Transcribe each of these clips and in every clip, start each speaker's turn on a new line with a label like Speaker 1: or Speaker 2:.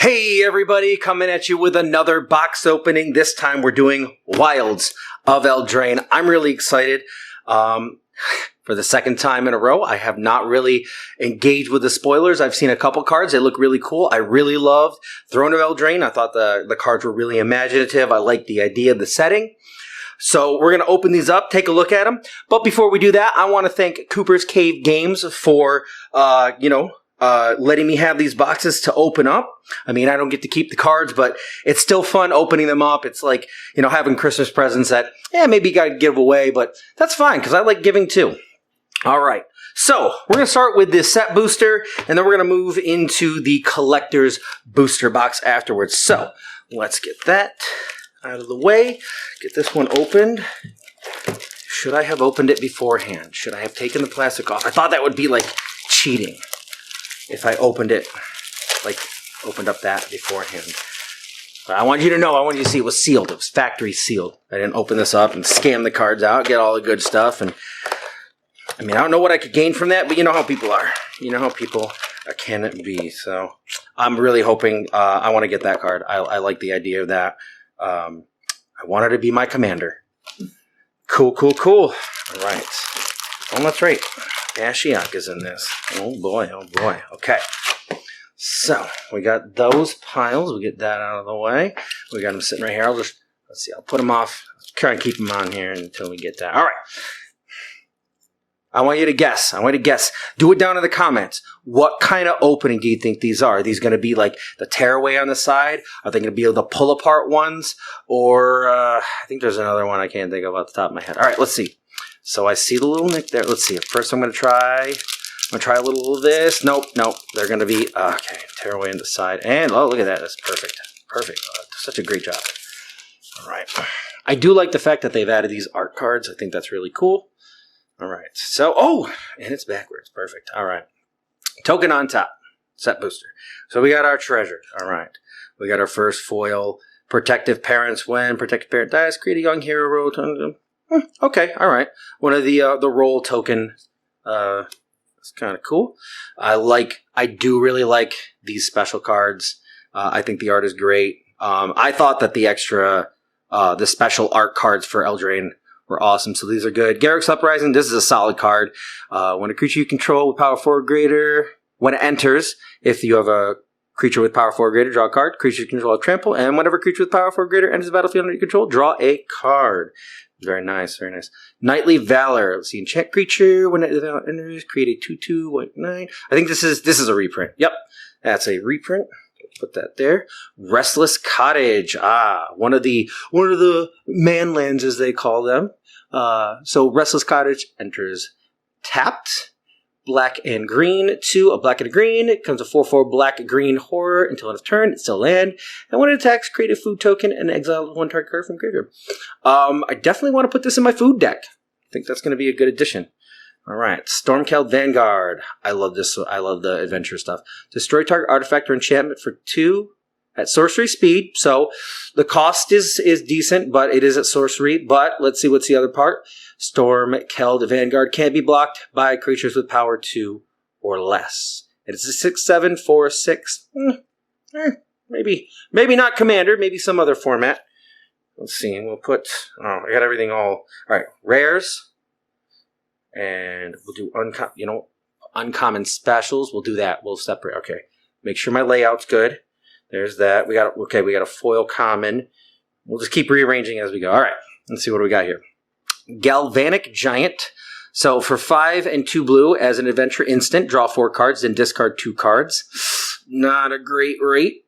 Speaker 1: Hey everybody, coming at you with another box opening. This time we're doing Wilds of Eldraine. I'm really excited. For the second time in a row, I have not really engaged with the spoilers. I've seen a couple cards. They look really cool. I really loved Throne of Eldraine. I thought the cards were really imaginative. I liked the idea of the setting. So we're going to open these up, take a look at them. But before we do that, I want to thank Cooper's Cave Games for, letting me have these boxes to open up. I mean, I don't get to keep the cards, but it's still fun opening them up. It's like, having Christmas presents that, maybe you got to give away, but that's fine because I like giving too. All right. So we're going to start with this set booster, and then we're going to move into the collector's booster box afterwards. So let's get that out of the way. Get this one opened. Should I have opened it beforehand? Should I have taken the plastic off? I thought that would be like cheating if I opened up that beforehand. But I want you to know, I want you to see it was sealed. It was factory sealed. I didn't open this up and scam the cards out, get all the good stuff. And I mean, I don't know what I could gain from that, but you know how people are. You know how people can be. So I'm really hoping I want to get that card. I like the idea of that. I want her to be my commander. Cool. All right. Oh, that's right. Ashiok is in this. Oh boy. Okay. So we got those piles. We'll get that out of the way. We got them sitting right here. Let's see. I'll put them off. Try and keep them on here until we get that. All right. I want you to guess. Do it down in the comments. What kind of opening do you think these are? Are these going to be like the tearaway on the side? Are they going to be the pull apart ones? Or I think there's another one I can't think of off the top of my head. All right, let's see. So I see the little nick there. Let's see. First I'm going to try a little of this. Nope. They're going to be, okay, tearaway on the side. And, oh, look at that. That's perfect. Such a great job. All right. I do like the fact that they've added these art cards. I think that's really cool. All right. So, and it's backwards. Perfect. All right. Token on top. Set booster. So we got our treasure. All right. We got our first foil. Protective parents. When protective parent dies, create a young hero roll. Okay. All right. One of the roll token. It's kind of cool. I do really like these special cards. I think the art is great. I thought that the special art cards for Eldraine were awesome, so these are good. Garruk's Uprising, this is a solid card. When a creature you control with power 4 or greater, when it enters, if you have a creature with power 4 or greater, draw a card. Creature you control trample, and whenever a creature with power 4 or greater enters the battlefield under your control, draw a card. Very nice. Knightly Valor. Let's see, enchant creature, when it enters, create a 2/2, white 9. I think this is a reprint. Yep, that's a reprint. Put that there. Restless Cottage. One of the manlands, as they call them. So Restless Cottage enters tapped. Black and green. 2, a black and a green. It comes a 4/4 black-green horror until end of turn. It's still land. And when it attacks, create a food token and exile one target card from graveyard. I definitely want to put this in my food deck. I think that's going to be a good addition. All right, Stormcloud Vanguard. I love this. I love the adventure stuff. Destroy target artifact or enchantment for 2 at sorcery speed. So the cost is decent, but it is at sorcery. But let's see what's the other part. Stormcloud Vanguard can't be blocked by creatures with power 2 or less. It's a 6/7 for 6. Maybe not Commander. Maybe some other format. Let's see. We'll put. I got everything all right. Rares. And we'll do uncommon specials. We'll do that. We'll separate. Okay. Make sure my layout's good. There's that. We got a foil common. We'll just keep rearranging as we go. All right. Let's see what we got here. Galvanic Giant. So for 5 and 2 blue as an adventure instant, draw 4 cards, then discard 2 cards. Not a great rate.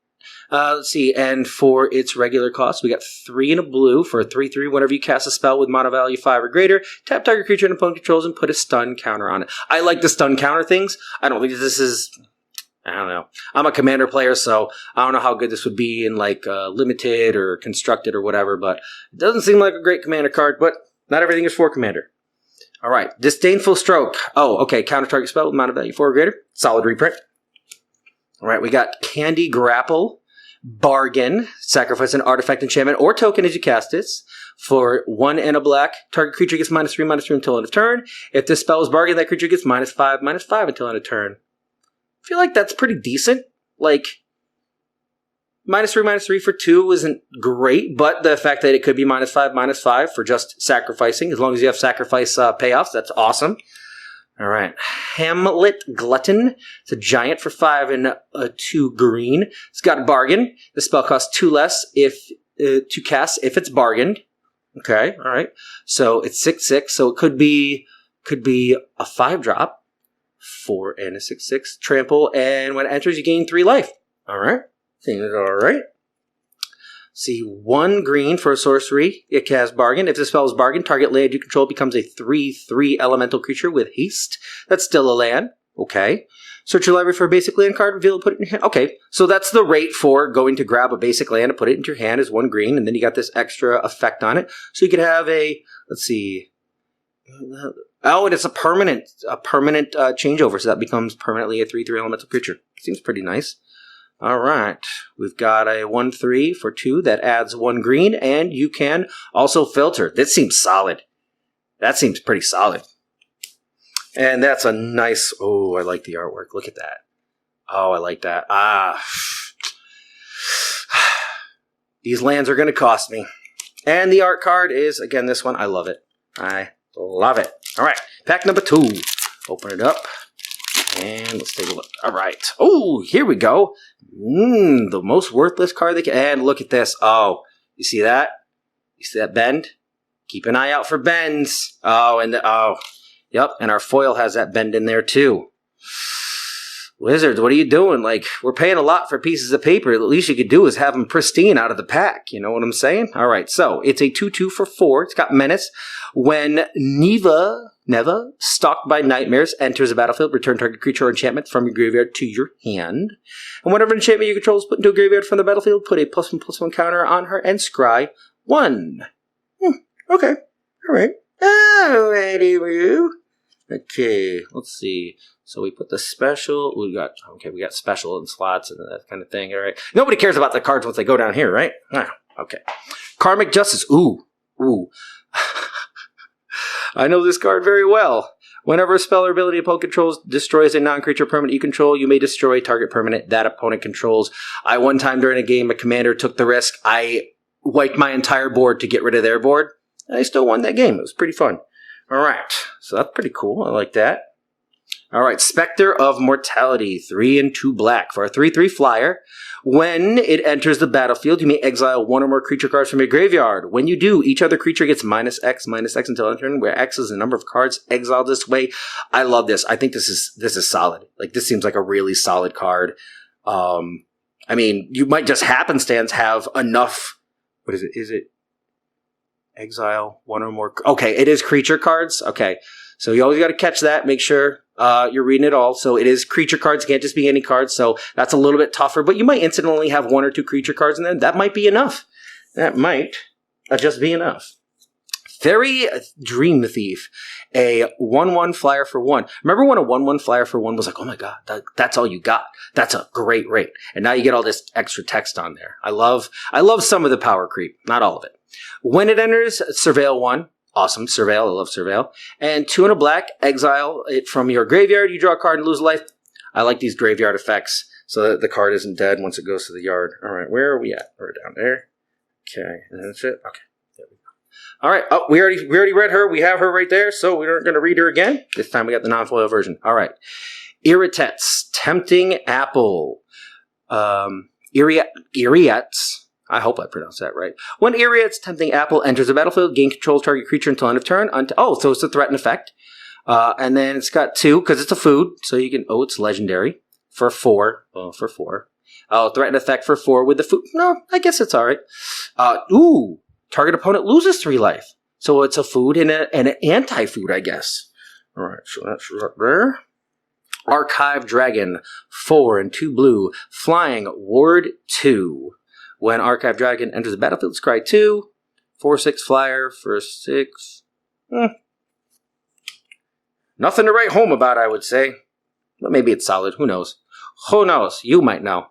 Speaker 1: Let's see, and for its regular cost, we got 3 and a blue for a 3/3. Whenever you cast a spell with mana value 5 or greater, tap target creature and opponent controls and put a stun counter on it. I like the stun counter things. I don't think this is. I don't know. I'm a commander player, so I don't know how good this would be in limited or constructed or whatever. But it doesn't seem like a great commander card. But not everything is for commander. All right, Disdainful Stroke. Oh, okay. Counter target spell with mana value 4 or greater. Solid reprint. All right, we got Candy Grapple. Bargain. Sacrifice an artifact, enchantment, or token as you cast it. For 1 and a black, target creature gets -3/-3 until end of turn. If this spell is bargain, that creature gets -5/-5 until end of turn. I feel like that's pretty decent. Like, -3/-3 for 2 isn't great, but the fact that it could be -5/-5 for just sacrificing, as long as you have sacrifice payoffs, that's awesome. All right. Hamlet Glutton. It's a giant for 5 and 2 green. It's got a bargain. The spell costs 2 less to cast if it's bargained. Okay, all right. So it's 6/6, so it could be a 5-drop, 4 and a 6/6 trample, and when it enters, you gain 3 life. All right, seems all right. See, 1 green for a sorcery. It casts bargain. If the spell is bargain, target land you control becomes a 3/3 elemental creature with haste. That's still a land. Okay. Search your library for a basic land card, reveal it, put it in your hand. Okay, so that's the rate for going to grab a basic land and put it into your hand is 1 green, and then you got this extra effect on it. So you could have a, let's see. Oh, and it's a permanent changeover, so that becomes permanently a 3/3 elemental creature. Seems pretty nice. All right, we've got a 1/3 for 2 that adds 1 green, and you can also filter. This seems solid. That seems pretty solid. And that's a nice, oh, I like the artwork. Look at that. Oh, I like that. These lands are going to cost me. And the art card is, again, this one. I love it. I love it. All right, pack number 2. Open it up. And let's take a look. All right. Oh, here we go. The most worthless card they can. And look at this. Oh, you see that? You see that bend? Keep an eye out for bends. Oh, and yep. And our foil has that bend in there too. Wizards, what are you doing? Like, we're paying a lot for pieces of paper. The least you could do is have them pristine out of the pack. You know what I'm saying? All right. So it's a 2/2 for 4. It's got menace. When Neva, stalked by nightmares, enters the battlefield, return target creature or enchantment from your graveyard to your hand. And whenever an enchantment you control is put into a graveyard from the battlefield, put a +1/+1 counter on her and scry 1. Okay. All right. Alrighty, Roo. Okay, let's see. So we put the special. We got special and slots and that kind of thing. All right. Nobody cares about the cards once they go down here, right? Okay. Karmic Justice. Ooh. I know this card very well. Whenever a spell or ability opponent controls destroys a non-creature permanent you control, you may destroy target permanent that opponent controls. One time during a game, a commander took the risk. I wiped my entire board to get rid of their board. And I still won that game. It was pretty fun. All right. So that's pretty cool. I like that. All right. Spectre of Mortality. 3 and 2 black for a 3/3 flyer. When it enters the battlefield, you may exile 1 or more creature cards from your graveyard. When you do, each other creature gets -X until end turn, where X is the number of cards exiled this way. I love this. I think this is solid. Like, this seems like a really solid card. I mean, you might just happenstance have enough. What is it? Is it exile 1 or more? Okay, it is creature cards. Okay, so you always got to catch that. Make sure you're reading it all. So it is creature cards. It can't just be any cards. So that's a little bit tougher. But you might instantly have 1 or 2 creature cards, and then that might be enough. That might just be enough. Fairy Dream Thief, a 1/1 flyer for 1. Remember when a 1/1 flyer for 1 was like, oh my god, that's all you got. That's a great rate. And now you get all this extra text on there. I love some of the power creep, not all of it. When it enters, Surveil 1. Awesome. Surveil. I love Surveil. And 2 and a black, exile it from your graveyard. You draw a card and lose life. I like these graveyard effects so that the card isn't dead once it goes to the yard. All right, where are we at? We're down there. Okay, and that's it. Okay, there we go. All right. Oh, we already read her. We have her right there, so we aren't going to read her again. This time we got the non-foil version. All right. Irritets, Tempting Apple. Irritets. I hope I pronounced that right. When Iriat's Tempting Apple enters the battlefield, gain control of target creature until end of turn. So it's a threat and effect. And then it's got 2, because it's a food. So you can, it's legendary. For 4. For 4. Threat and effect for 4 with the food. No, I guess it's alright. Target opponent loses 3 life. So it's a food and an anti-food, I guess. Alright, so that's right there. Archive Dragon. 4 and 2 blue. Flying Ward 2. When Archive Dragon enters the battlefield, scry 2, 4/6 flyer for 6. Nothing to write home about, I would say. But maybe it's solid. Who knows? Who knows? You might know.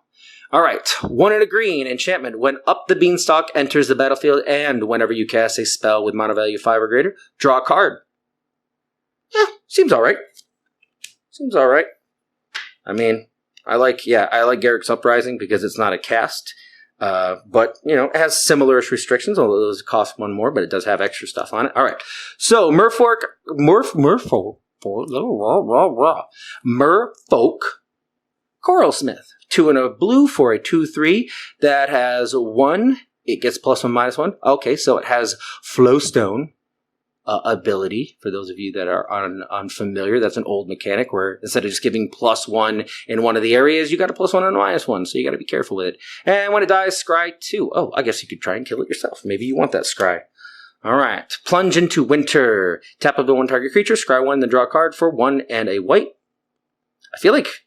Speaker 1: All right. 1 and a green enchantment. When Up the Beanstalk enters the battlefield, and whenever you cast a spell with mana value 5 or greater, draw a card. Seems all right. Seems all right. I mean, I like Garrick's Uprising because it's not a cast. But, you know, it has similar restrictions, although those cost one more, but it does have extra stuff on it. All right. So, Merfolk Coralsmith. 2 and a blue for a 2/3 that has 1. It gets +1/-1. Okay, so it has Flowstone ability. For those of you that are unfamiliar, that's an old mechanic where instead of just giving +1 in one of the areas, you got a +1 and a -1, so you got to be careful with it. And when it dies, scry 2. Oh, I guess you could try and kill it yourself. Maybe you want that scry. All right. Plunge into Winter. Tap up the 1 target creature, scry 1, then draw a card for 1 and a white. I feel like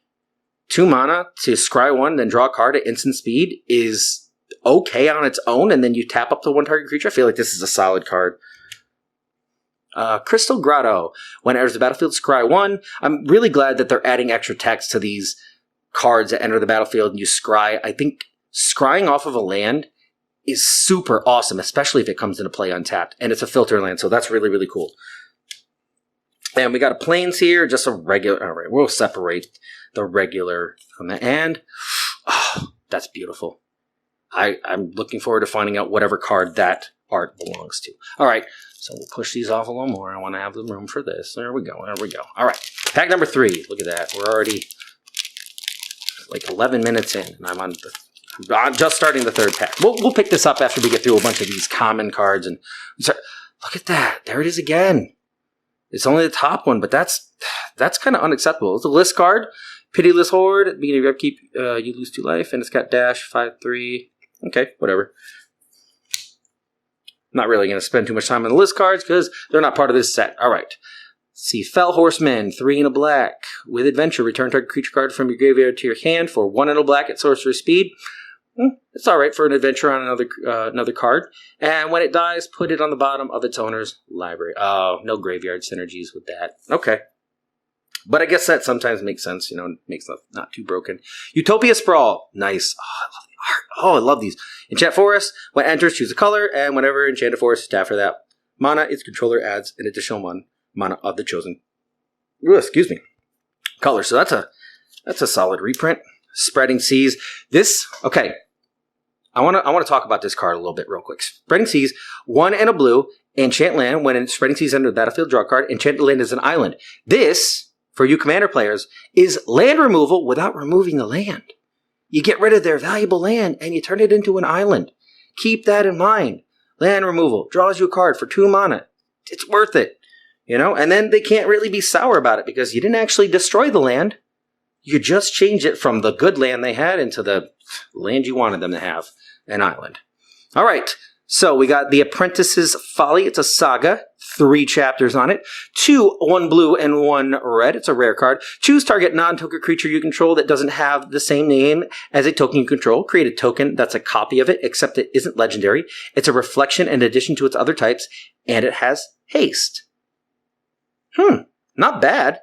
Speaker 1: 2 mana to scry 1, then draw a card at instant speed is okay on its own, and then you tap up the 1 target creature. I feel like this is a solid card. Crystal Grotto. When it enters the battlefield, scry 1. I'm really glad that they're adding extra text to these cards that enter the battlefield and you scry. I think scrying off of a land is super awesome, especially if it comes into play untapped. And it's a filter land, so that's really, really cool. And we got a plains here, just a regular. All right, we'll separate the regular from the and. Oh, that's beautiful. I'm looking forward to finding out whatever card that art belongs to. All right, so we'll push these off a little more. I want to have the room for this. There we go. There we go. All right, pack number 3. Look at that. We're already like 11 minutes in, and I'm just starting the 3rd pack. We'll pick this up after we get through a bunch of these common cards. And look at that. There it is again. It's only the top one, but that's kind of unacceptable. It's a list card. Pitiless Horde. At the beginning of your upkeep, you lose 2 life, and it's got dash 5/3. Okay, whatever. Not really going to spend too much time on the list cards because they're not part of this set. All right. Let's see. Fell Horseman, 3 and a black. With adventure, return target creature card from your graveyard to your hand for 1 and a black at sorcerer speed. It's all right for an adventure on another card. And when it dies, put it on the bottom of its owner's library. Oh, no graveyard synergies with that. Okay. But I guess that sometimes makes sense. You know, it makes stuff not too broken. Utopia Sprawl. Nice. Oh, I love the art. Oh, I love these. Enchant Forest. When it enters, choose a color. And whenever Enchanted Forest is tapped for that mana, its controller adds an additional 1 mana of the chosen color. So that's a solid reprint. Spreading Seas. This, okay. I want to talk about this card a little bit real quick. Spreading Seas, 1 and a blue, enchant land. When Spreading Seas enter the battlefield, draw a card. Enchanted land is an island. This, for you commander players, is land removal without removing the land. You get rid of their valuable land and you turn it into an island. Keep that in mind. Land removal draws you a card for 2 mana. It's worth it. You know, and then they can't really be sour about it because you didn't actually destroy the land. You just changed it from the good land they had into the land you wanted them to have, an island. All right, so we got The Apprentice's Folly. It's a saga, 3 chapters on it. 2, 1 blue and 1 red. It's a rare card. Choose target non-token creature you control that doesn't have the same name as a token you control. Create a token that's a copy of it, except it isn't legendary. It's a reflection in addition to its other types, and it has haste. Not bad.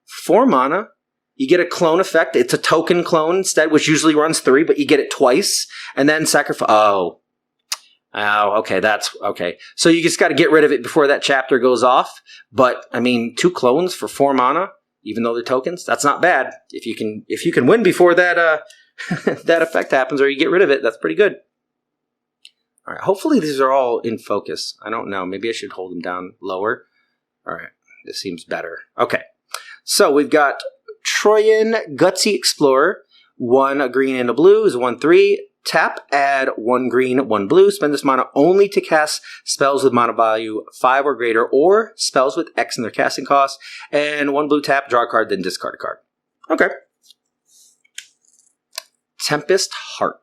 Speaker 1: 4 mana. You get a clone effect. It's a token clone instead, which usually runs 3, but you get it twice. And then sacrifice. Oh, okay. That's okay. So you just got to get rid of it before that chapter goes off. But I mean, 2 clones for 4 mana, even though they're tokens, that's not bad. If you can win before that that effect happens, or you get rid of it, that's pretty good. All right. Hopefully these are all in focus. I don't know. Maybe I should hold them down lower. All right. This seems better. Okay. So we've got Troyan Gutsy Explorer. 1 a green and a blue is 1/3. Tap, add 1 green, 1 blue. Spend this mana only to cast spells with mana value 5 or greater, or spells with X in their casting cost. And 1 blue tap, draw a card, then discard a card. Okay. Tempest Heart.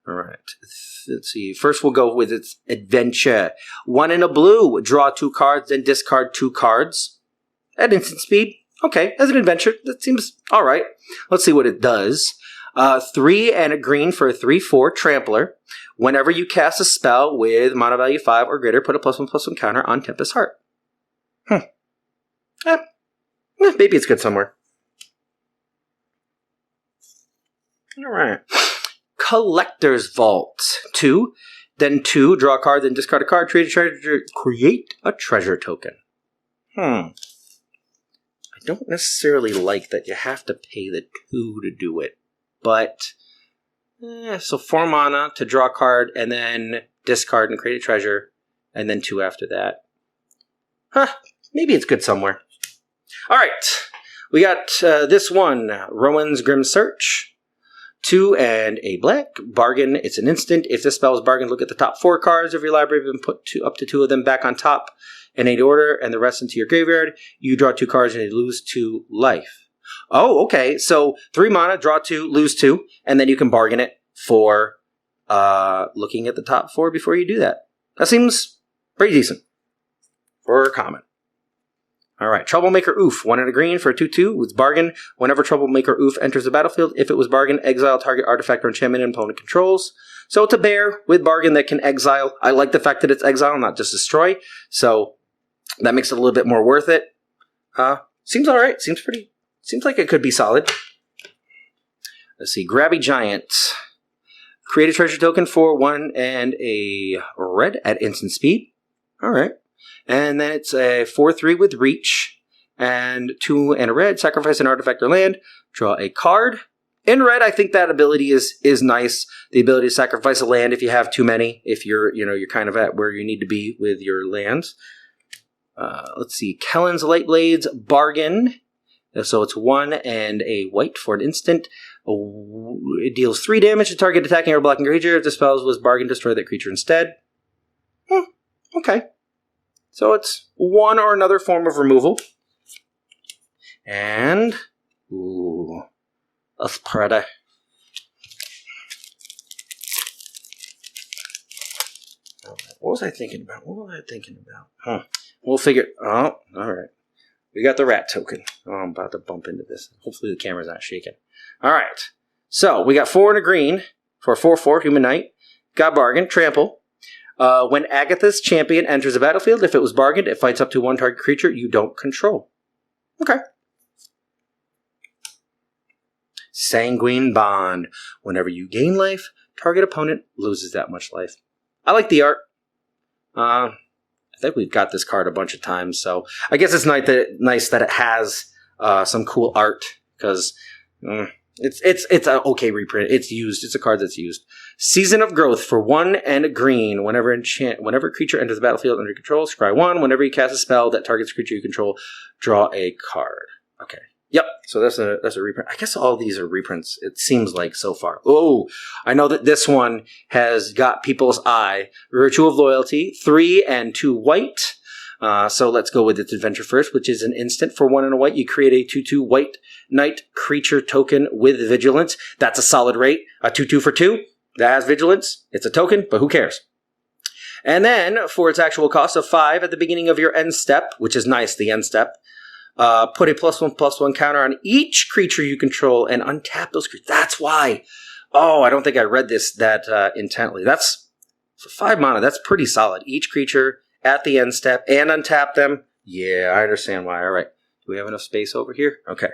Speaker 1: All right. Let's see. First, we'll go with its adventure. 1 and a blue. Draw 2 cards, then discard 2 cards. At instant speed. Okay, as an adventure, that seems all right. Let's see what it does. 3 and a green for a 3/4 Trampler. Whenever you cast a spell with mana value 5 or greater, put a +1/+1 counter on Tempest Heart. Maybe it's good somewhere. All right. Collector's Vault. 2, then 2, draw a card, then discard a card, create a treasure token. I don't necessarily like that you have to pay the 2 to do it, but So 4 mana to draw a card, and then discard and create a treasure, and then 2 after that. Maybe it's good somewhere. Alright, we got this one, Rowan's Grim Search. 2 and a black. Bargain, it's an instant. If this spell is bargain, look at the top 4 cards of your library and put up to 2 of them back on top in 8 order, and the rest into your graveyard. You draw 2 cards and you lose 2 life. Oh, okay. So 3 mana, draw 2, lose 2, and then you can bargain it for looking at the top 4 before you do that. That seems pretty decent for a common. All right, Troublemaker Oof, 1 and a green for a 2/2 with bargain. Whenever Troublemaker Oof enters the battlefield, if it was bargain, exile target artifact or enchantment an opponent controls. So it's a bear with bargain that can exile. I like the fact that it's exile, not just destroy. So that makes it a little bit more worth it. Seems all right. Seems like it could be solid. Let's see, Grabby Giant. Create a treasure token for 1 and a red at instant speed. All right. And then it's a 4/3 with reach. And 2 and a red, sacrifice an artifact or land, draw a card. In red, I think that ability is nice. The ability to sacrifice a land if you have too many, if you're kind of at where you need to be with your lands. Let's see, Kellen's Lightblades, bargain. So it's 1 and a white for an instant. It deals 3 damage to target attacking or blocking creature. If the spell was bargain, destroy that creature instead. Okay. So it's one or another form of removal. And, that's pretty. What was I thinking about? We'll figure, all right. We got the rat token. Oh, I'm about to bump into this. Hopefully the camera's not shaking. All right. So we got 4 and a green for 4/4 Human Knight. Got bargain, trample. When Agatha's champion enters the battlefield, if it was bargained, it fights up to 1 target creature you don't control. Okay. Sanguine Bond. Whenever you gain life, target opponent loses that much life. I like the art. I think we've got this card a bunch of times, so I guess it's nice that it has some cool art, because it's an okay reprint. It's used. It's a card that's used. Season of Growth for 1 and a green. Whenever creature enters the battlefield under control, scry 1. Whenever you cast a spell that targets a creature you control, draw a card. Okay. Yep. So that's a reprint. I guess all these are reprints, it seems like, so far. Oh, I know that this one has got people's eye. Virtue of Loyalty, 3 and 2 white. So let's go with its adventure first, which is an instant for 1 and a white. You create a 2/2 white knight creature token with vigilance. That's a solid rate. A 2/2 for 2 that has vigilance. It's a token, but who cares? And then for its actual cost of 5 at the beginning of your end step, which is nice, the end step, put a +1/+1 counter on each creature you control and untap those creatures. That's why. Oh, I don't think I read this that intently. That's for 5 mana. That's pretty solid. Each creature at the end step and untap them. Yeah, I understand why. All right. Do we have enough space over here? Okay.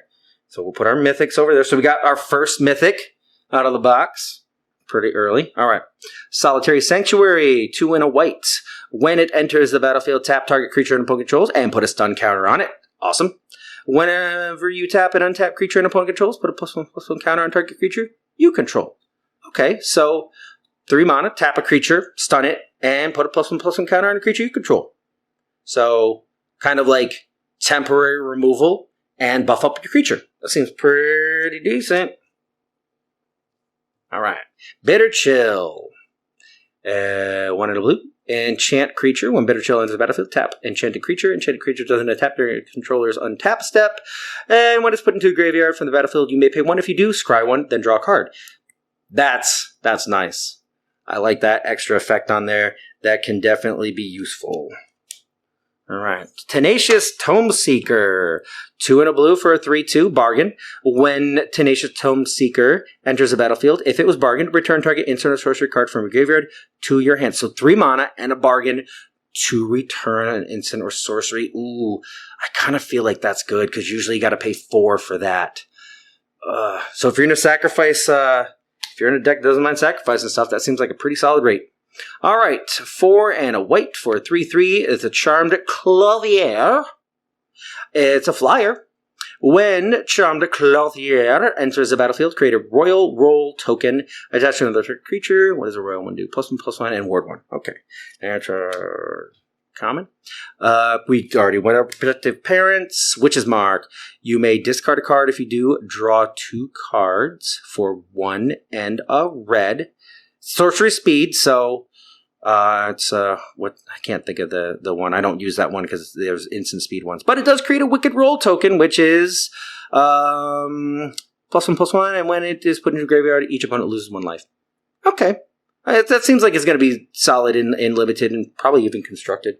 Speaker 1: So we'll put our mythics over there. So we got our first mythic out of the box pretty early. All right. Solitary Sanctuary, 2 and a white. When it enters the battlefield, tap target creature and opponent controls and put a stun counter on it. Awesome. Whenever you tap an untap creature and opponent controls, put a +1/+1 counter on target creature you control. Okay, so 3 mana, tap a creature, stun it, and put a +1/+1 counter on a creature you control. So, kind of like temporary removal and buff up your creature. That seems pretty decent. Alright. Bitter Chill. 1 and a blue. Enchant creature. When Bitter Chill enters the battlefield, tap enchanted creature. Enchanted creature doesn't attack during your controller's untap step. And when it's put into a graveyard from the battlefield, you may pay 1 if you do, scry 1, then draw a card. That's nice. I like that extra effect on there. That can definitely be useful. Alright. Tenacious Tomeseeker. 2 and a blue for a 3/2. Bargain. When Tenacious Tomeseeker enters the battlefield, if it was bargained, return target instant or sorcery card from your graveyard to your hand. So 3 mana and a bargain to return an instant or sorcery. Ooh, I kind of feel like that's good, because usually you got to pay 4 for that. So if you're going to sacrifice, if you're in a deck that doesn't mind sacrificing stuff, that seems like a pretty solid rate. All right, 4 and a white for a 3/3. It's a Charmed Clothier. It's a flyer. When Charmed Clothier enters the battlefield, create a royal roll token attached to another creature. What does a royal one do? +1/+1 and ward 1. Okay. That's common. We already went over Protective Parents. Witch's Mark. You may discard a card. If you do, draw 2 cards for 1 and a red. Sorcery speed, so it's what I can't think of the one. I don't use that one because there's instant speed ones. But it does create a Wicked Roll token, which is +1/+1, and when it is put into the graveyard, each opponent loses 1 life. Okay. That seems like it's going to be solid in limited and probably even constructed.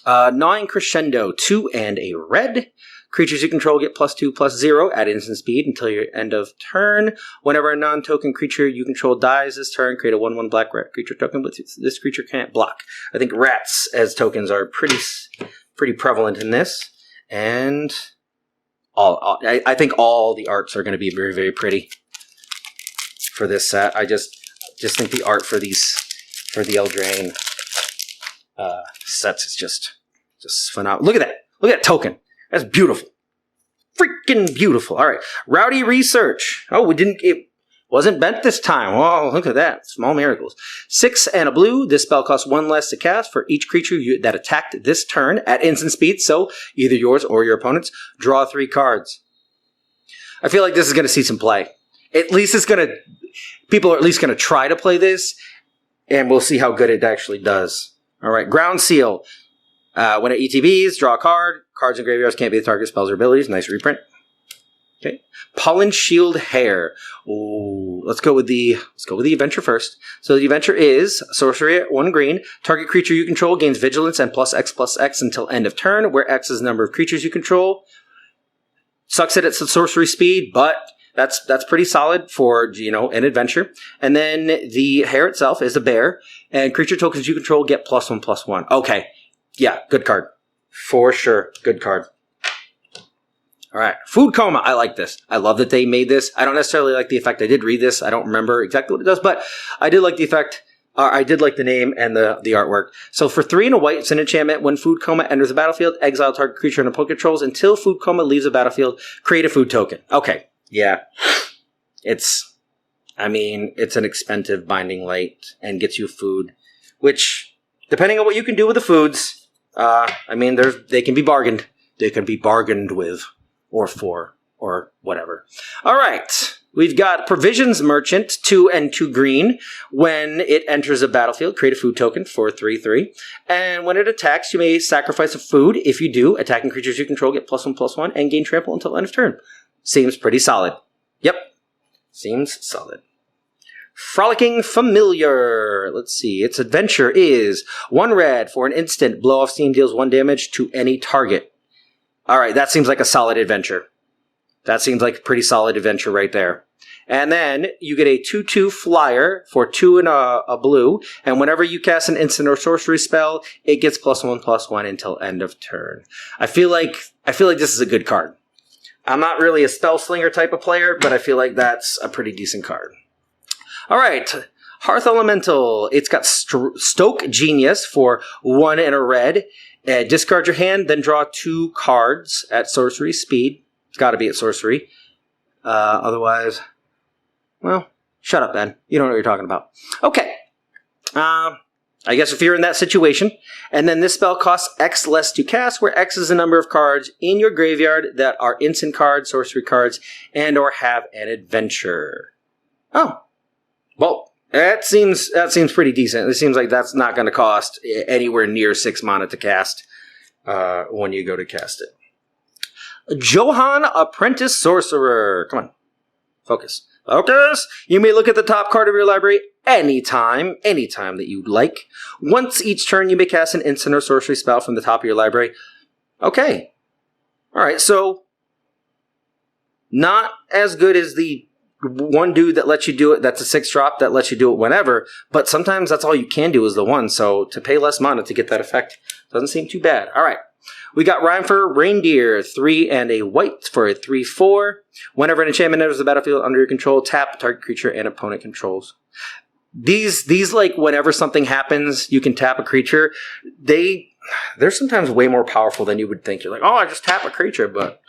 Speaker 1: Gnawing Crescendo, 2 and a red. Creatures you control get +2/+0 at instant speed until your end of turn. Whenever a non-token creature you control dies this turn, create a 1/1 black rat creature token, but this creature can't block. I think rats as tokens are pretty prevalent in this. And I think all the arts are going to be very, very pretty for this set. I just think the art for the Eldraine sets is just phenomenal. Look at that. Look at that token. That's beautiful. Freaking beautiful. All right. Rowdy Research. Oh, it wasn't bent this time. Oh, look at that. Small miracles. 6 and a blue. This spell costs 1 less to cast for each creature that attacked this turn at instant speed. So either yours or your opponent's. Draw 3 cards. I feel like this is going to see some play. At least people are at least going to try to play this, and we'll see how good it actually does. All right. Ground Seal. When it ETBs, draw a card. Cards in graveyards can't be the target spells or abilities. Nice reprint. Okay. Pollen Shield Hair. Ooh, let's go with the adventure first. So the adventure is sorcery at 1 green. Target creature you control gains vigilance and +X/+X until end of turn, where X is the number of creatures you control. Sucks that it's a sorcery speed, but that's pretty solid for an adventure. And then the hair itself is a bear, and creature tokens you control get +1/+1. Okay. Yeah, good card. For sure. Good card. All right. Food Coma. I like this. I love that they made this. I don't necessarily like the effect. I did read this. I don't remember exactly what it does, but I did like the effect. I did like the name and the artwork. So for 3 and a white, it's an enchantment. When Food Coma enters the battlefield, exile target creature and opponent controls until Food Coma leaves the battlefield. Create a food token. Okay. Yeah. It's an expensive binding light and gets you food, which, depending on what you can do with the foods, they can be bargained. They can be bargained with, or for, or whatever. All right. We've got Provisions Merchant, 2 and 2 green. When it enters a battlefield, create a food token for 3/3. And when it attacks, you may sacrifice a food. If you do, attacking creatures you control get +1/+1 and gain trample until end of turn. Seems pretty solid. Yep. Seems solid. Frolicking Familiar. Let's see. Its adventure is 1 red. For an instant, blow off steam deals 1 damage to any target. All right, that seems like a solid adventure. That seems like a pretty solid adventure right there. And then you get a 2/2 flyer for 2 and a blue. And whenever you cast an instant or sorcery spell, it gets +1/+1 until end of turn. I feel like this is a good card. I'm not really a spell slinger type of player, but I feel like that's a pretty decent card. All right, Hearth Elemental. It's got Stoke Genius for 1 and a red. Discard your hand, then draw 2 cards at sorcery speed. It's got to be at sorcery. Otherwise, well, shut up, Ben. You don't know what you're talking about. Okay. I guess if you're in that situation, and then this spell costs X less to cast, where X is the number of cards in your graveyard that are instant cards, sorcery cards, and or have an adventure. Oh. Well, that seems pretty decent. It seems like that's not going to cost anywhere near 6 mana to cast when you go to cast it. Johan Apprentice Sorcerer. Come on. Focus. Focus! You may look at the top card of your library anytime that you'd like. Once each turn, you may cast an instant or sorcery spell from the top of your library. Okay. Alright, so not as good as the one dude that lets you do it, that's a 6-drop that lets you do it whenever, but sometimes that's all you can do is the one, so to pay less mana to get that effect doesn't seem too bad. Alright, we got Rhyme for Reindeer, 3 and a white for a 3/4. Whenever an enchantment enters the battlefield under your control, tap target creature and opponent controls. These like, whenever something happens, you can tap a creature, they're sometimes way more powerful than you would think. You're like, oh, I just tap a creature, but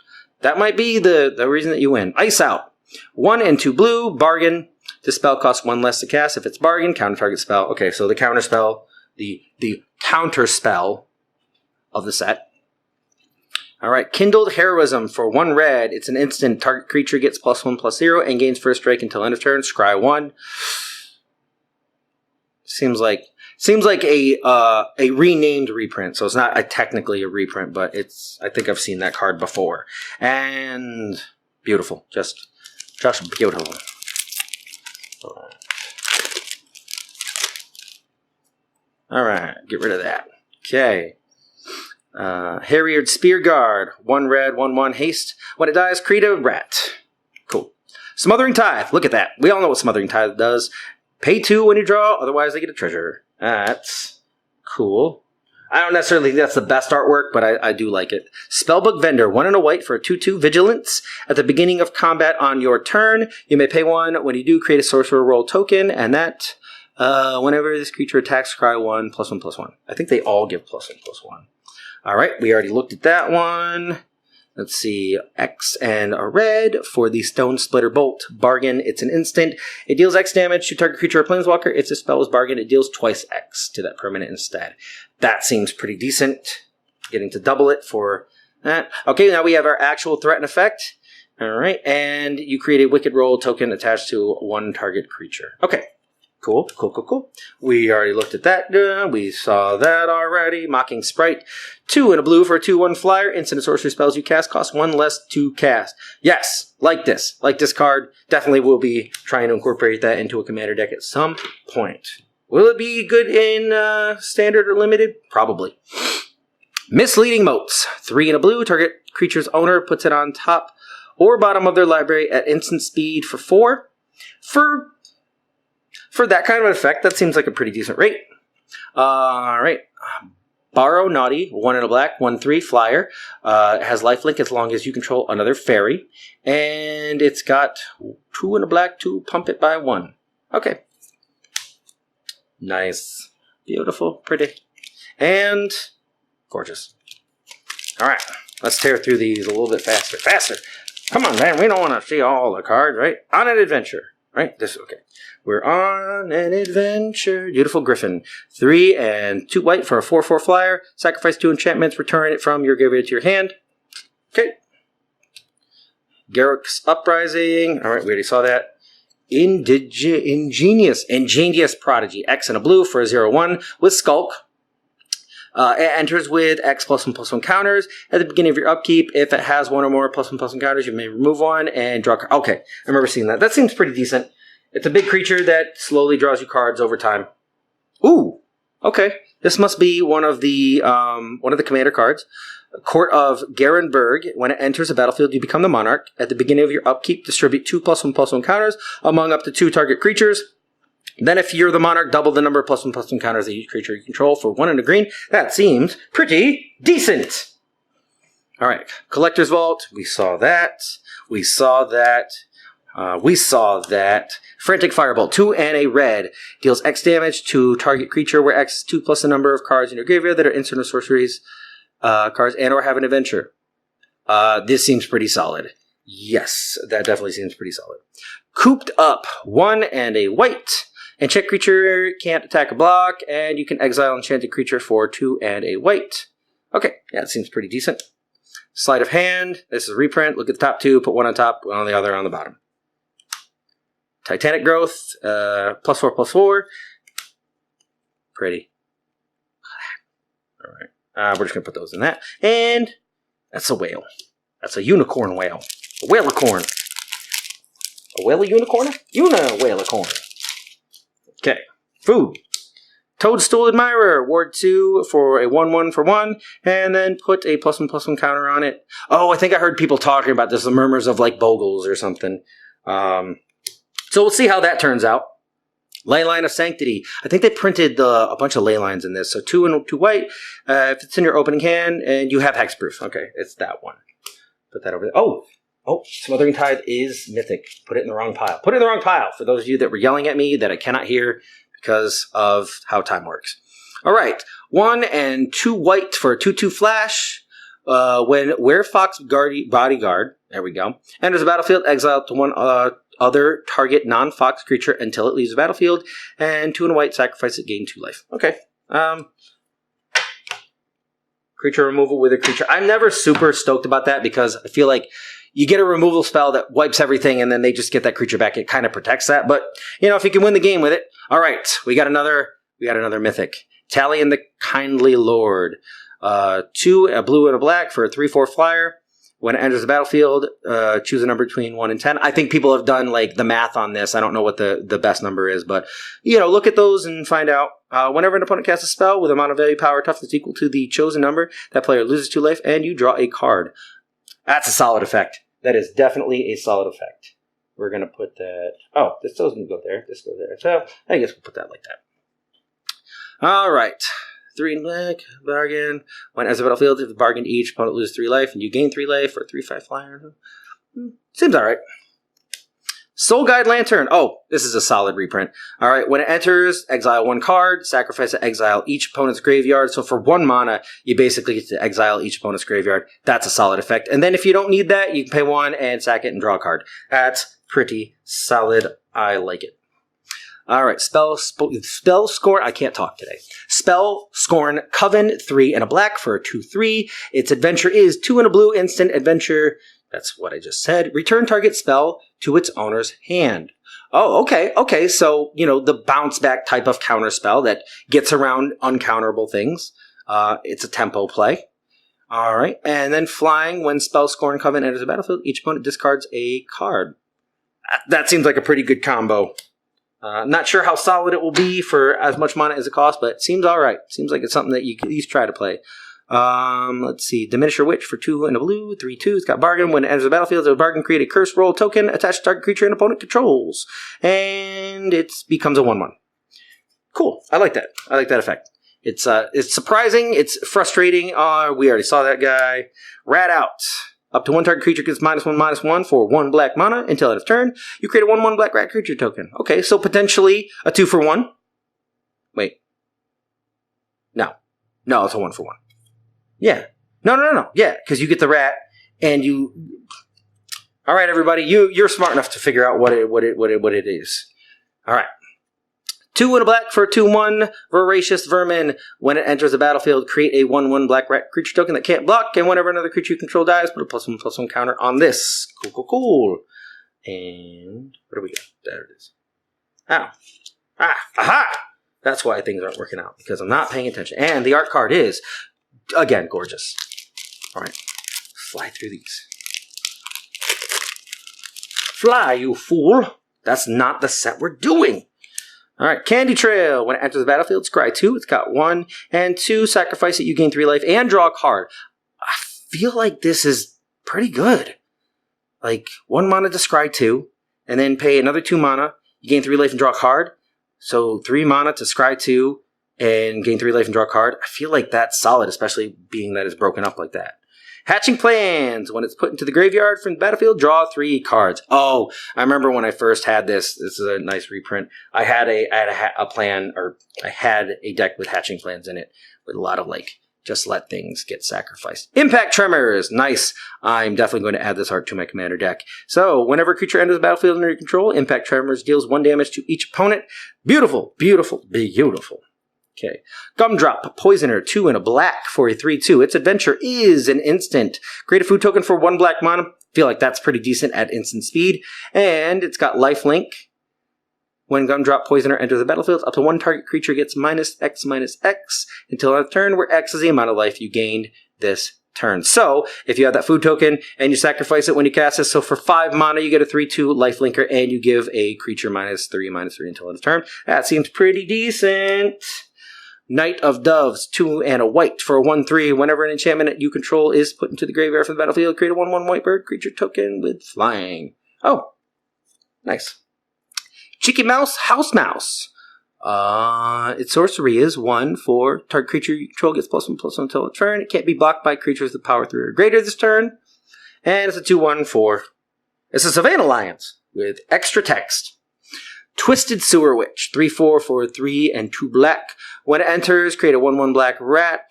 Speaker 1: That might be the reason that you win. Ice Out. 1 and 2 blue, bargain. This spell costs 1 less to cast. If it's bargain, counter target spell. Okay, so the counter spell, the counter spell of the set. Alright, Kindled Heroism for 1 red. It's an instant. Target creature gets +1/+0 and gains first strike until end of turn. Scry 1. Seems like a renamed reprint, so it's not technically a reprint, but I think I've seen that card before. And beautiful, just beautiful. All right, get rid of that. Okay. Harriered Spear Guard, 1 red, 1/1 haste. When it dies, create a rat. Cool. Smothering Tithe. Look at that. We all know what Smothering Tithe does. Pay 2 when you draw, otherwise they get a treasure. That's cool. I don't necessarily think that's the best artwork, but I do like it. Spellbook Vendor, 1 and a white for a 2/2 vigilance. At the beginning of combat on your turn, you may pay 1. When you do, create a sorcerer roll token, and that, whenever this creature attacks, scry 1, +1/+1. I think they all give +1/+1. All right, we already looked at that one. Let's see, X and a red for the Stone Splitter Bolt. Bargain, it's an instant. It deals X damage to target creature or planeswalker. If the spell is bargain, it deals twice X to that permanent instead. That seems pretty decent. Getting to double it for that. Okay, now we have our actual threat and effect. All right, and you create a Wicked Roll token attached to 1 target creature. Okay. Cool. We already looked at that. We saw that already. Mocking Sprite. 2 and a blue for a 2/1 flyer. Instant and sorcery spells you cast cost 1 less to cast. Yes, like this. Like this card. Definitely will be trying to incorporate that into a commander deck at some point. Will it be good in standard or limited? Probably. Misleading Motes. 3 and a blue. Target creature's owner puts it on top or bottom of their library at instant speed for 4. For that kind of an effect, that seems like a pretty decent rate. Alright. Borrow Naughty, 1 and a black, 1/3 flyer. It has lifelink as long as you control another fairy. And it's got 2 and a black to pump it by 1. Okay. Nice. Beautiful. Pretty. And gorgeous. Alright. Let's tear through these a little bit faster. Faster! Come on, man. We don't want to see all the cards, right? On an adventure. Right? Okay. We're on an adventure. Beautiful Griffin. 3 and 2 white for a 4/4 flyer. Sacrifice 2 enchantments. Return it from your graveyard to your hand. Okay. Garruk's Uprising. Alright, we already saw that. Ingenious Prodigy. X and a blue for a 0/1 with Skulk. It enters with X +1/+1 counters. At the beginning of your upkeep, if it has 1 or more +1/+1 counters, you may remove 1 and draw a card. Okay, I remember seeing that. That seems pretty decent. It's a big creature that slowly draws you cards over time. Ooh, okay. This must be one of the commander cards. Court of Garenberg. When it enters the battlefield, you become the monarch. At the beginning of your upkeep, distribute 2 +1/+1 counters among up to 2 target creatures. Then if you're the monarch, double the number of +1/+1 counters that each creature you control for 1 and a green. That seems pretty decent. All right, Collector's Vault. We saw that. We saw that. Frantic Firebolt. 2 and a red. Deals X damage to target creature where X is 2 plus the number of cards in your graveyard that are instant or sorceries cards and or have an adventure. This seems pretty solid. Yes, that definitely seems pretty solid. Cooped Up. 1 and a white. Enchanted creature can't attack a block, and you can exile enchanted creature for 2 and a white. Okay, yeah, it seems pretty decent. Sleight of Hand. This is a reprint. Look at the top 2, put 1 on top, 1 on the other on the bottom. Titanic Growth. +4/+4. Pretty. Alright. We're just going to put those in that. And that's a whale. That's a unicorn whale. A whale-a-corn. A whale-a-unicorn? Whale-a-corn. Okay. Food. Toadstool Admirer. Ward 2 for a 1/1 for 1. And then put a +1/+1 counter on it. Oh, I think I heard people talking about this. The murmurs of like Bogles or something. So we'll see how that turns out. Leyline of Sanctity. I think they printed a bunch of ley lines in this. So 2 and 2 white. If it's in your opening hand, and you have hexproof. Okay, it's that one. Put that over there. Oh, Smothering Tithe is mythic. Put it in the wrong pile. Put it in the wrong pile for those of you that were yelling at me that I cannot hear because of how time works. All right. 1 and 2 white for a 2/2 flash. When Werefox Bodyguard, there we go, enters the battlefield, exile up to one other target non-fox creature until it leaves the battlefield, and 2 and a white, sacrifice it, gain 2 life. Okay. Creature removal with a creature. I'm never super stoked about that because I feel like you get a removal spell that wipes everything and then they just get that creature back. It kind of protects that. But, you know, if you can win the game with it. All right. We got another mythic. Talion the Kindly Lord. 2, a blue and a black for a 3/4 flyer. When it enters the battlefield, choose a number between 1 and 10. I think people have done like the math on this. I don't know what the best number is, but you know, look at those and find out. Whenever an opponent casts a spell with amount of value, power, toughness equal to the chosen number, that player loses 2 life, and you draw a card. That's a solid effect. That is definitely a solid effect. We're gonna put that. Oh, this doesn't go there. This goes there. So I guess we'll put that like that. All right. 3 and black, bargain. When as a battlefield, if you bargain each, opponent loses 3 life, and you gain 3 life for a 3/5 flyer. Seems alright. Soul Guide Lantern. Oh, this is a solid reprint. Alright, when it enters, exile 1 card, sacrifice it, exile each opponent's graveyard. So for 1 mana, you basically get to exile each opponent's graveyard. That's a solid effect. And then if you don't need that, you can pay 1 and sack it and draw a card. That's pretty solid. I like it. All right, Spell Scorn. I can't talk today. Spell Scorn Coven, 3 and a black for a 2/3. Its adventure is 2 and a blue instant adventure. That's what I just said. Return target spell to its owner's hand. Oh, okay, okay. So, you know, the bounce back type of counter spell that gets around uncounterable things. It's a tempo play. All right, and then flying when Spell Scorn Coven enters the battlefield, each opponent discards a card. That seems like a pretty good combo. Not sure how solid it will be for as much mana as it costs, but it seems alright. Seems like it's something that you can at least try to play. Let's see. Diminisher Witch for 2 and a blue, 3/2. It's got bargain. When it enters the battlefield, a bargain, create a curse roll token attached to target creature and opponent controls. And it becomes a 1/1. Cool. I like that. I like that effect. It's surprising. It's frustrating. We already saw that guy. Rat Out. Up to 1 target creature gets -1/-1 for 1 black mana until end of turn. You create a 1/1 black rat creature token. Okay, so potentially a 2 for 1. Wait. No. No, it's a 1 for 1. Yeah. No. Yeah, because you get the rat and you. All right, everybody, you're smart enough to figure out what it is. All right. 2 and a black for a 2/1 Voracious Vermin. When it enters the battlefield, create a 1/1 black rat creature token that can't block, and whenever another creature you control dies, put a +1/+1 counter on this. Cool. And what do we got? There it is. Ow. Aha! That's why things aren't working out, because I'm not paying attention. And the art card is, again, gorgeous. All right. Fly through these. Fly, you fool. That's not the set we're doing. All right, Candy Trail. When it enters the battlefield, scry 2. It's got 1 and 2. Sacrifice it, you gain 3 life and draw a card. I feel like this is pretty good. Like 1 mana to scry 2, and then pay another 2 mana. You gain 3 life and draw a card. So 3 mana to scry 2 and gain 3 life and draw a card. I feel like that's solid, especially being that it's broken up like that. Hatching Plans. When it's put into the graveyard from the battlefield, draw 3 cards. Oh, I remember when I first had this. This is a nice reprint. I had a plan, or I had a deck with Hatching Plans in it, with a lot of like, just let things get sacrificed. Impact Tremors. Nice. I'm definitely going to add this art to my commander deck. So, whenever a creature enters the battlefield under your control, Impact Tremors deals 1 damage to each opponent. Beautiful. Okay. Gumdrop, Poisoner, 2 and a black for a 3/2. Its adventure is an instant. Create a food token for 1 black mana. Feel like that's pretty decent at instant speed. And it's got lifelink. When Gumdrop Poisoner enters the battlefield, up to 1 target creature gets -X/-X until end of turn, where X is the amount of life you gained this turn. So, if you have that food token and you sacrifice it when you cast it, so for 5 mana you get a 3/2 lifelinker and you give a creature -3/-3 until end of turn. That seems pretty decent. Knight of Doves, 2 and a white for a 1/3. Whenever an enchantment you control is put into the graveyard from the battlefield, create a 1/1 white bird creature token with flying. Oh, nice. Cheeky Mouse, House Mouse. Its sorcery is 1 for target creature you control gets +1/+1 until a turn. It can't be blocked by creatures with power 3 or greater this turn. And it's a 2/1 for. It's a Savannah Alliance with extra text. Twisted Sewer Witch, 3/4 for 3 and 2 black. When it enters, create a 1/1 black rat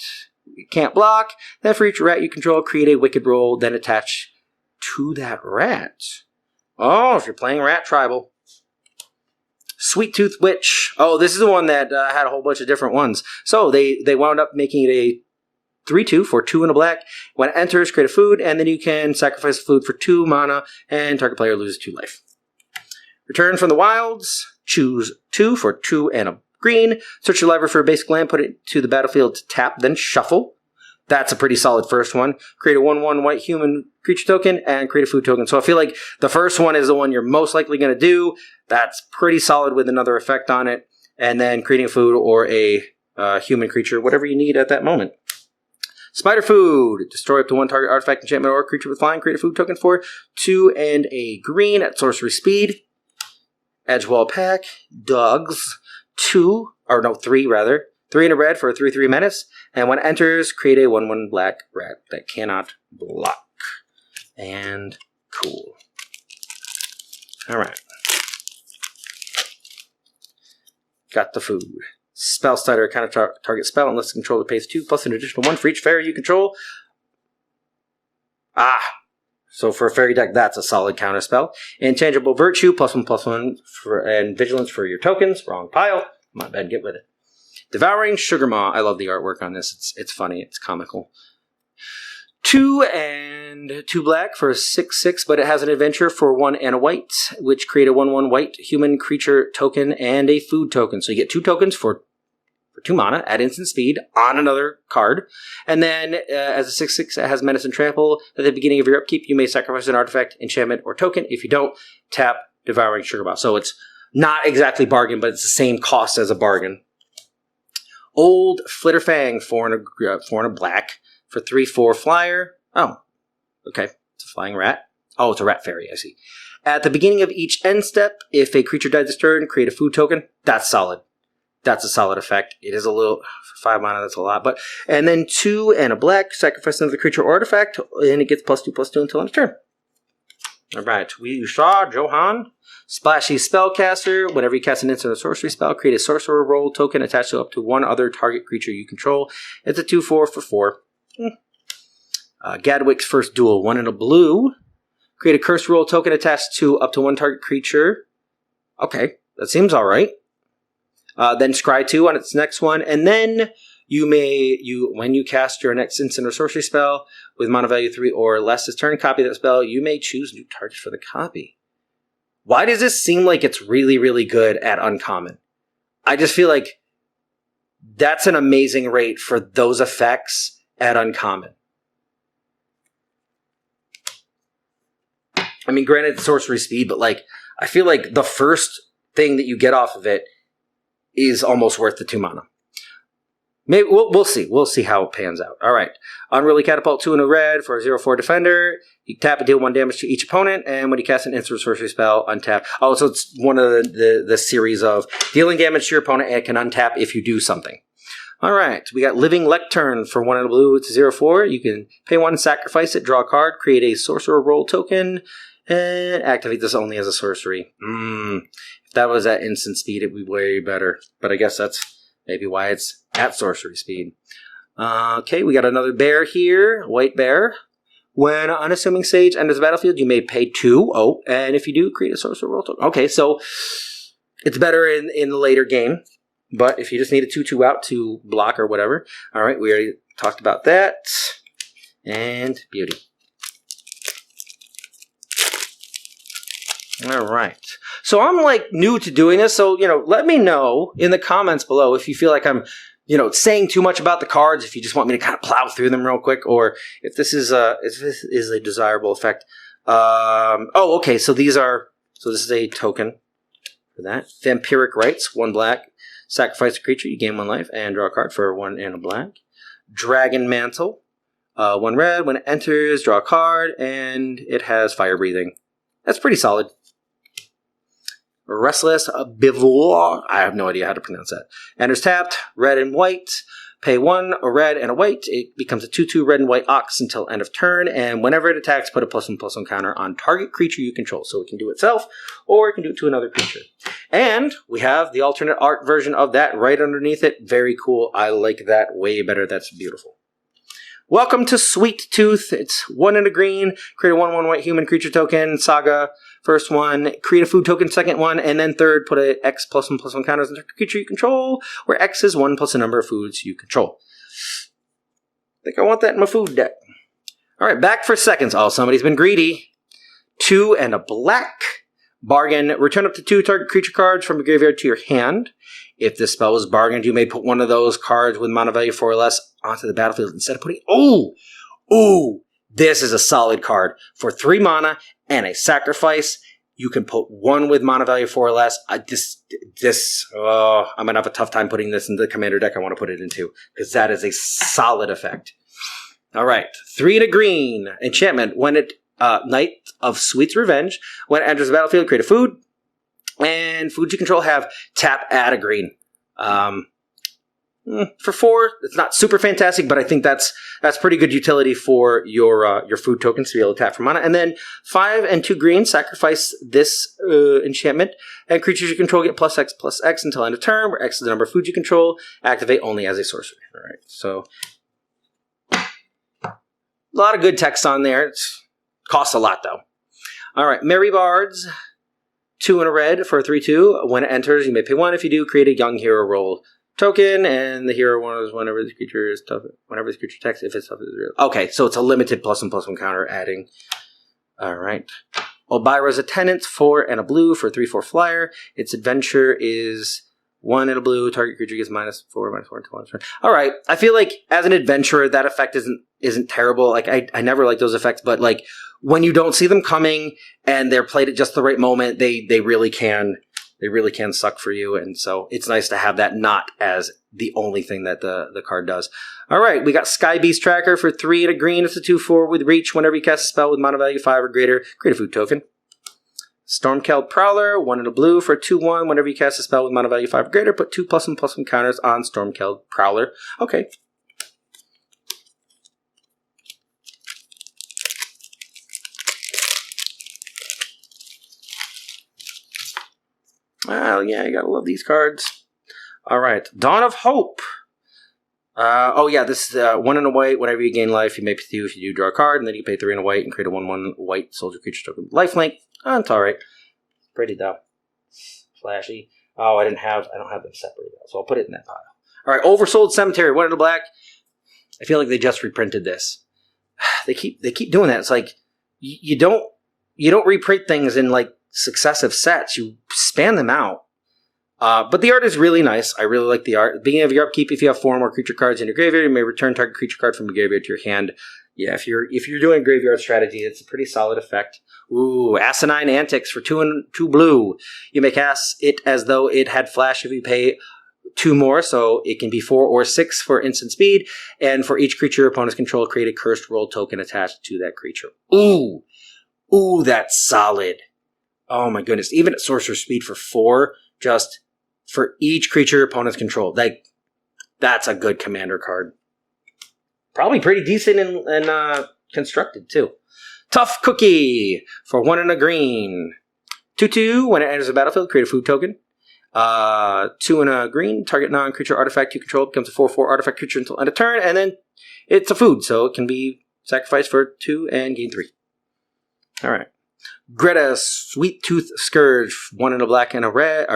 Speaker 1: can't block. Then for each rat you control, create a wicked roll, then attach to that rat. Oh, if you're playing Rat Tribal. Sweet Tooth Witch. Oh, this is the one that had a whole bunch of different ones. So they wound up making it a 3/2 for 2 and a black. When it enters, create a food, and then you can sacrifice the food for 2 mana, and target player loses 2 life. Return from the wilds. Choose 2 for 2 and a green. Search your library for a basic land, put it to the battlefield to tap, then shuffle. That's a pretty solid first one. Create a 1/1 white human creature token and create a food token. So I feel like the first one is the one you're most likely going to do. That's pretty solid with another effect on it. And then creating a food or a human creature, whatever you need at that moment. Spider Food. Destroy up to 1 target artifact, enchantment, or creature with flying. Create a food token for 2 and a green at sorcery speed. Edgewall Pack. Dogs. 3 rather. 3 and a red for a 3/3 menace. And when it enters, create a 1/1 black rat that cannot block. And cool. Alright. Got the food. Spell starter, kind of target spell unless the controller pays 2 plus an additional 1 for each fairy you control. So for a fairy deck, that's a solid counter spell. Intangible Virtue, +1/+1 and Vigilance for your tokens. Wrong pile. My bad, get with it. Devouring Sugar Maw. I love the artwork on this. It's funny. It's comical. 2 and 2 black for a 6/6, but it has an adventure for 1 and a white, which create a 1/1 white human creature token and a food token. So you get 2 tokens for 2 mana at instant speed on another card. And then as a 6/6, it has Menace and Trample. At the beginning of your upkeep, you may sacrifice an artifact, enchantment, or token. If you don't, tap Devouring Sugar Maw. So it's not exactly bargain, but it's the same cost as a bargain. Old Flitterfang, 4 and a black for 3/4 flyer. Oh, okay. It's a flying rat. Oh, it's a rat fairy, I see. At the beginning of each end step, if a creature dies this turn, create a food token. That's solid. That's a solid effect. It is a little, for 5 mana, that's a lot. And then 2 and a black, sacrifice another creature or artifact, and it gets +2/+2 until end of turn. Alright, we saw Johan. Splashy Spellcaster. Whenever you cast an instant or sorcery spell, create a sorcerer roll token attached to up to 1 other target creature you control. It's a 2/4 for 4. Gadwick's First Duel. 1 and a blue. Create a curse roll token attached to up to 1 target creature. Okay, that seems alright. Then scry 2 on its next one. And then when you cast your next instant or sorcery spell with mana value 3 or less this turn, copy that spell. You may choose new targets for the copy. Why does this seem like it's really, really good at uncommon? I just feel like that's an amazing rate for those effects at uncommon. I mean, granted, it's sorcery speed, but I feel like the first thing that you get off of it is almost worth the 2 mana. Maybe we'll see. We'll see how it pans out. All right. Unruly Catapult, 2 and a red for a 0/4 defender. You tap and deal 1 damage to each opponent, and when you cast an instant sorcery spell, untap. Oh, so it's one of the series of dealing damage to your opponent, and it can untap if you do something. All right. We got Living Lectern for 1 and a blue. It's a 0/4. You can pay 1, sacrifice it, draw a card, create a sorcerer roll token, and activate this only as a sorcery. If that was at instant speed, it would be way better. But I guess that's maybe why it's at sorcery speed. Okay, we got another bear here. White bear. When unassuming sage enters the battlefield, you may pay 2. Oh, and if you do, create a sorcerer roll token. Okay, so it's better in the later game. But if you just need a 2/2 out to block or whatever. All right, we already talked about that. And beauty. All right. So I'm new to doing this. So, let me know in the comments below if you feel like I'm, saying too much about the cards, if you just want me to kind of plow through them real quick, or if this is a desirable effect. Okay. So this is a token for that. Vampiric Rites, 1 black. Sacrifice a creature, you gain 1 life, and draw a card for 1 and a black. Dragon Mantle, 1 red. When it enters, draw a card, and it has fire breathing. That's pretty solid. Restless Bivouac. I have no idea how to pronounce that. Enters tapped, red and white. Pay 1, a red and a white. It becomes a 2/2 red and white ox until end of turn. And whenever it attacks, put a +1/+1 counter on target creature you control. So it can do itself, or it can do it to another creature. And we have the alternate art version of that right underneath it. Very cool. I like that way better. That's beautiful. Welcome to Sweet Tooth. It's 1 and a green. Create a 1/1 white human creature token. Saga. First one. Create a food token. Second one. And then third, put a X +1/+1 counters on the creature you control, where X is 1 plus the number of foods you control. I think I want that in my food deck. All right, back for seconds. Oh, somebody's been greedy. 2 and a black. Bargain. Return up to 2 target creature cards from your graveyard to your hand. If this spell was bargained, you may put one of those cards with mana value 4 or less onto the battlefield instead of putting... Ooh! This is a solid card. For 3 mana and a sacrifice, you can put one with mana value 4 or less. I'm going to have a tough time putting this in the commander deck I want to put it into, because that is a solid effect. All right. 3 and a green. Enchantment. When it... Knight of Sweet's Revenge. When it enters the battlefield, create a food. And foods you control have tap, add a green. For 4, it's not super fantastic, but I think that's pretty good utility for your food tokens to be able to tap for mana. And then 5 and 2 green, sacrifice this enchantment, and creatures you control get +X until end of turn, where X is the number of foods you control. Activate only as a sorcery. All right, so a lot of good text on there. It costs a lot though. All right, Merry Bards. 2 and a red for a 3/2. When it enters, you may pay 1. If you do, create a young hero role token, and the hero one is whenever this creature is tough. Whenever this creature attacks, if it's tough, is real. Okay, so it's a limited +1/+1 counter adding. All right. Elbira's Attendant, 4 and a blue for a 3/4 flyer. Its adventure is 1 and a blue. Target creature gets -4 until end turn. All right. I feel like as an adventurer, that effect isn't terrible. Like I never like those effects, but like when you don't see them coming and they're played at just the right moment, they really can suck for you. And so it's nice to have that not as the only thing that the card does. All right, we got Sky Beast Tracker for 3 and a green. It's a 2/4 with reach. Whenever you cast a spell with mana value 5 or greater, create a food token. Stormkeld Prowler, 1 and a blue for 2/1. Whenever you cast a spell with mana value 5 or greater, put 2 +1/+1 counters on Stormkeld Prowler. Okay. Well, yeah, you gotta love these cards. All right, Dawn of Hope. This is 1 and a white. Whenever you gain life, you may pay 2 if you do draw a card, and then you pay 3 and a white and create a 1/1 white soldier creature token with lifelink. Oh, it's all right. Pretty though. Flashy. Oh, I don't have them separated, so I'll put it in that pile. All right, Oversold Cemetery. 1 and a black. I feel like they just reprinted this. They keep doing that. It's like you don't reprint things in like successive sets. You span them out. But the art is really nice. I really like the art. Beginning of your upkeep, if you have 4 or more creature cards in your graveyard, you may return target creature card from your graveyard to your hand. Yeah, if you're doing graveyard strategy, it's a pretty solid effect. Ooh, Asinine Antics for 2 and 2 blue. You may cast it as though it had flash if you pay 2 more, so it can be 4 or 6 for instant speed. And for each creature your opponents control, create a cursed role token attached to that creature. Ooh, that's solid. Oh my goodness. Even at sorcerer speed for 4, just for each creature opponents control. That's a good commander card. Probably pretty decent and constructed too. Tough Cookie for 1 and a green. 2/2. When it enters the battlefield, create a food token. 2 and a green. Target non-creature artifact you control becomes a 4/4 artifact creature until end of turn. And then it's a food, so it can be sacrificed for 2 and gain 3. All right. Greta Sweet Tooth Scourge, 1 and a black and a red.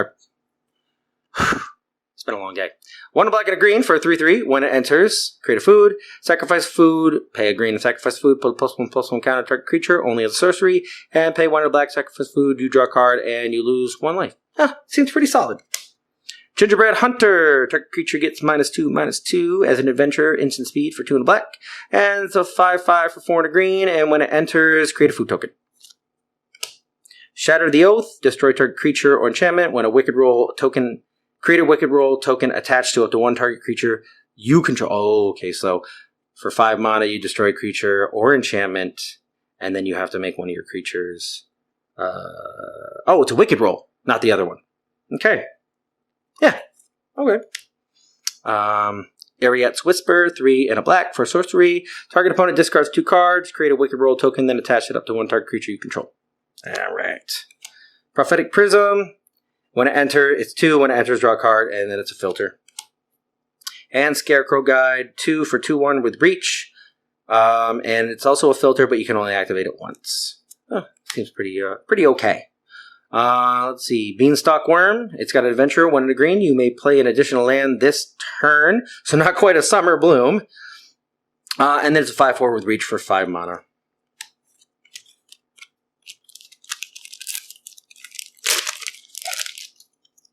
Speaker 1: It's been a long day. 1 and a black and a green for a 3/3. When it enters, create a food, sacrifice food, pay a green and sacrifice food, put a +1/+1 counter target creature only as a sorcery, and pay 1 and a black, sacrifice food, you draw a card, and you lose 1 life. Seems pretty solid. Gingerbread Hunter, target creature gets -2/-2 as an adventure, instant speed for 2 and a black, and it's a 5/5 for 4 and a green, and when it enters, create a food token. Shatter the Oath, destroy target creature or enchantment. When a Wicked Roll token, create a Wicked Roll token attached to up to 1 target creature you control. Oh, okay, so for 5 mana, you destroy a creature or enchantment, and then you have to make one of your creatures. It's a Wicked Roll, not the other one. Okay. Yeah. Okay. Ariette's Whisper, 3 and a black for sorcery. Target opponent discards 2 cards, create a Wicked Roll token, then attach it up to 1 target creature you control. All right. Prophetic Prism. When it enters, it's 2. When it enters, draw a card, and then it's a filter. And Scarecrow Guide, 2 for 2/1 with reach. And it's also a filter, but you can only activate it once. Oh, seems pretty okay. Let's see. Beanstalk Worm. It's got an adventure, 1 in a green. You may play an additional land this turn. So not quite a Summer Bloom. And then it's a 5/4 with reach for 5 mana.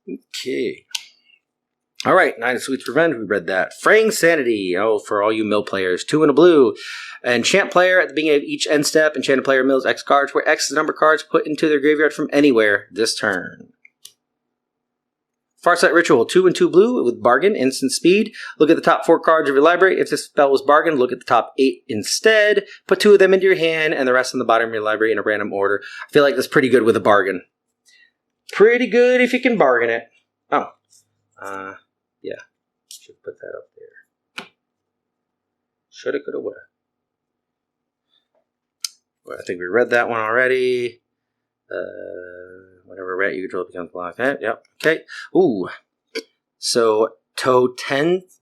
Speaker 1: Okay. All right, 9 of Sweet's Revenge, we read that. Fraying Sanity, for all you mill players. 2 and a blue. Enchant player, at the beginning of each end step, enchanted player mills X cards, where X is the number of cards put into their graveyard from anywhere this turn. Farsight Ritual, 2 and 2 blue with bargain, instant speed. Look at the top 4 cards of your library. If this spell was bargain, look at the top 8 instead. Put 2 of them into your hand and the rest on the bottom of your library in a random order. I feel like that's pretty good with a bargain. Pretty good if you can bargain it. Yeah. Should put that up there. Shoulda, coulda, woulda. Well, I think we read that one already. Whenever rat you control becomes blocked. Yep. Okay. Ooh. So Totentance?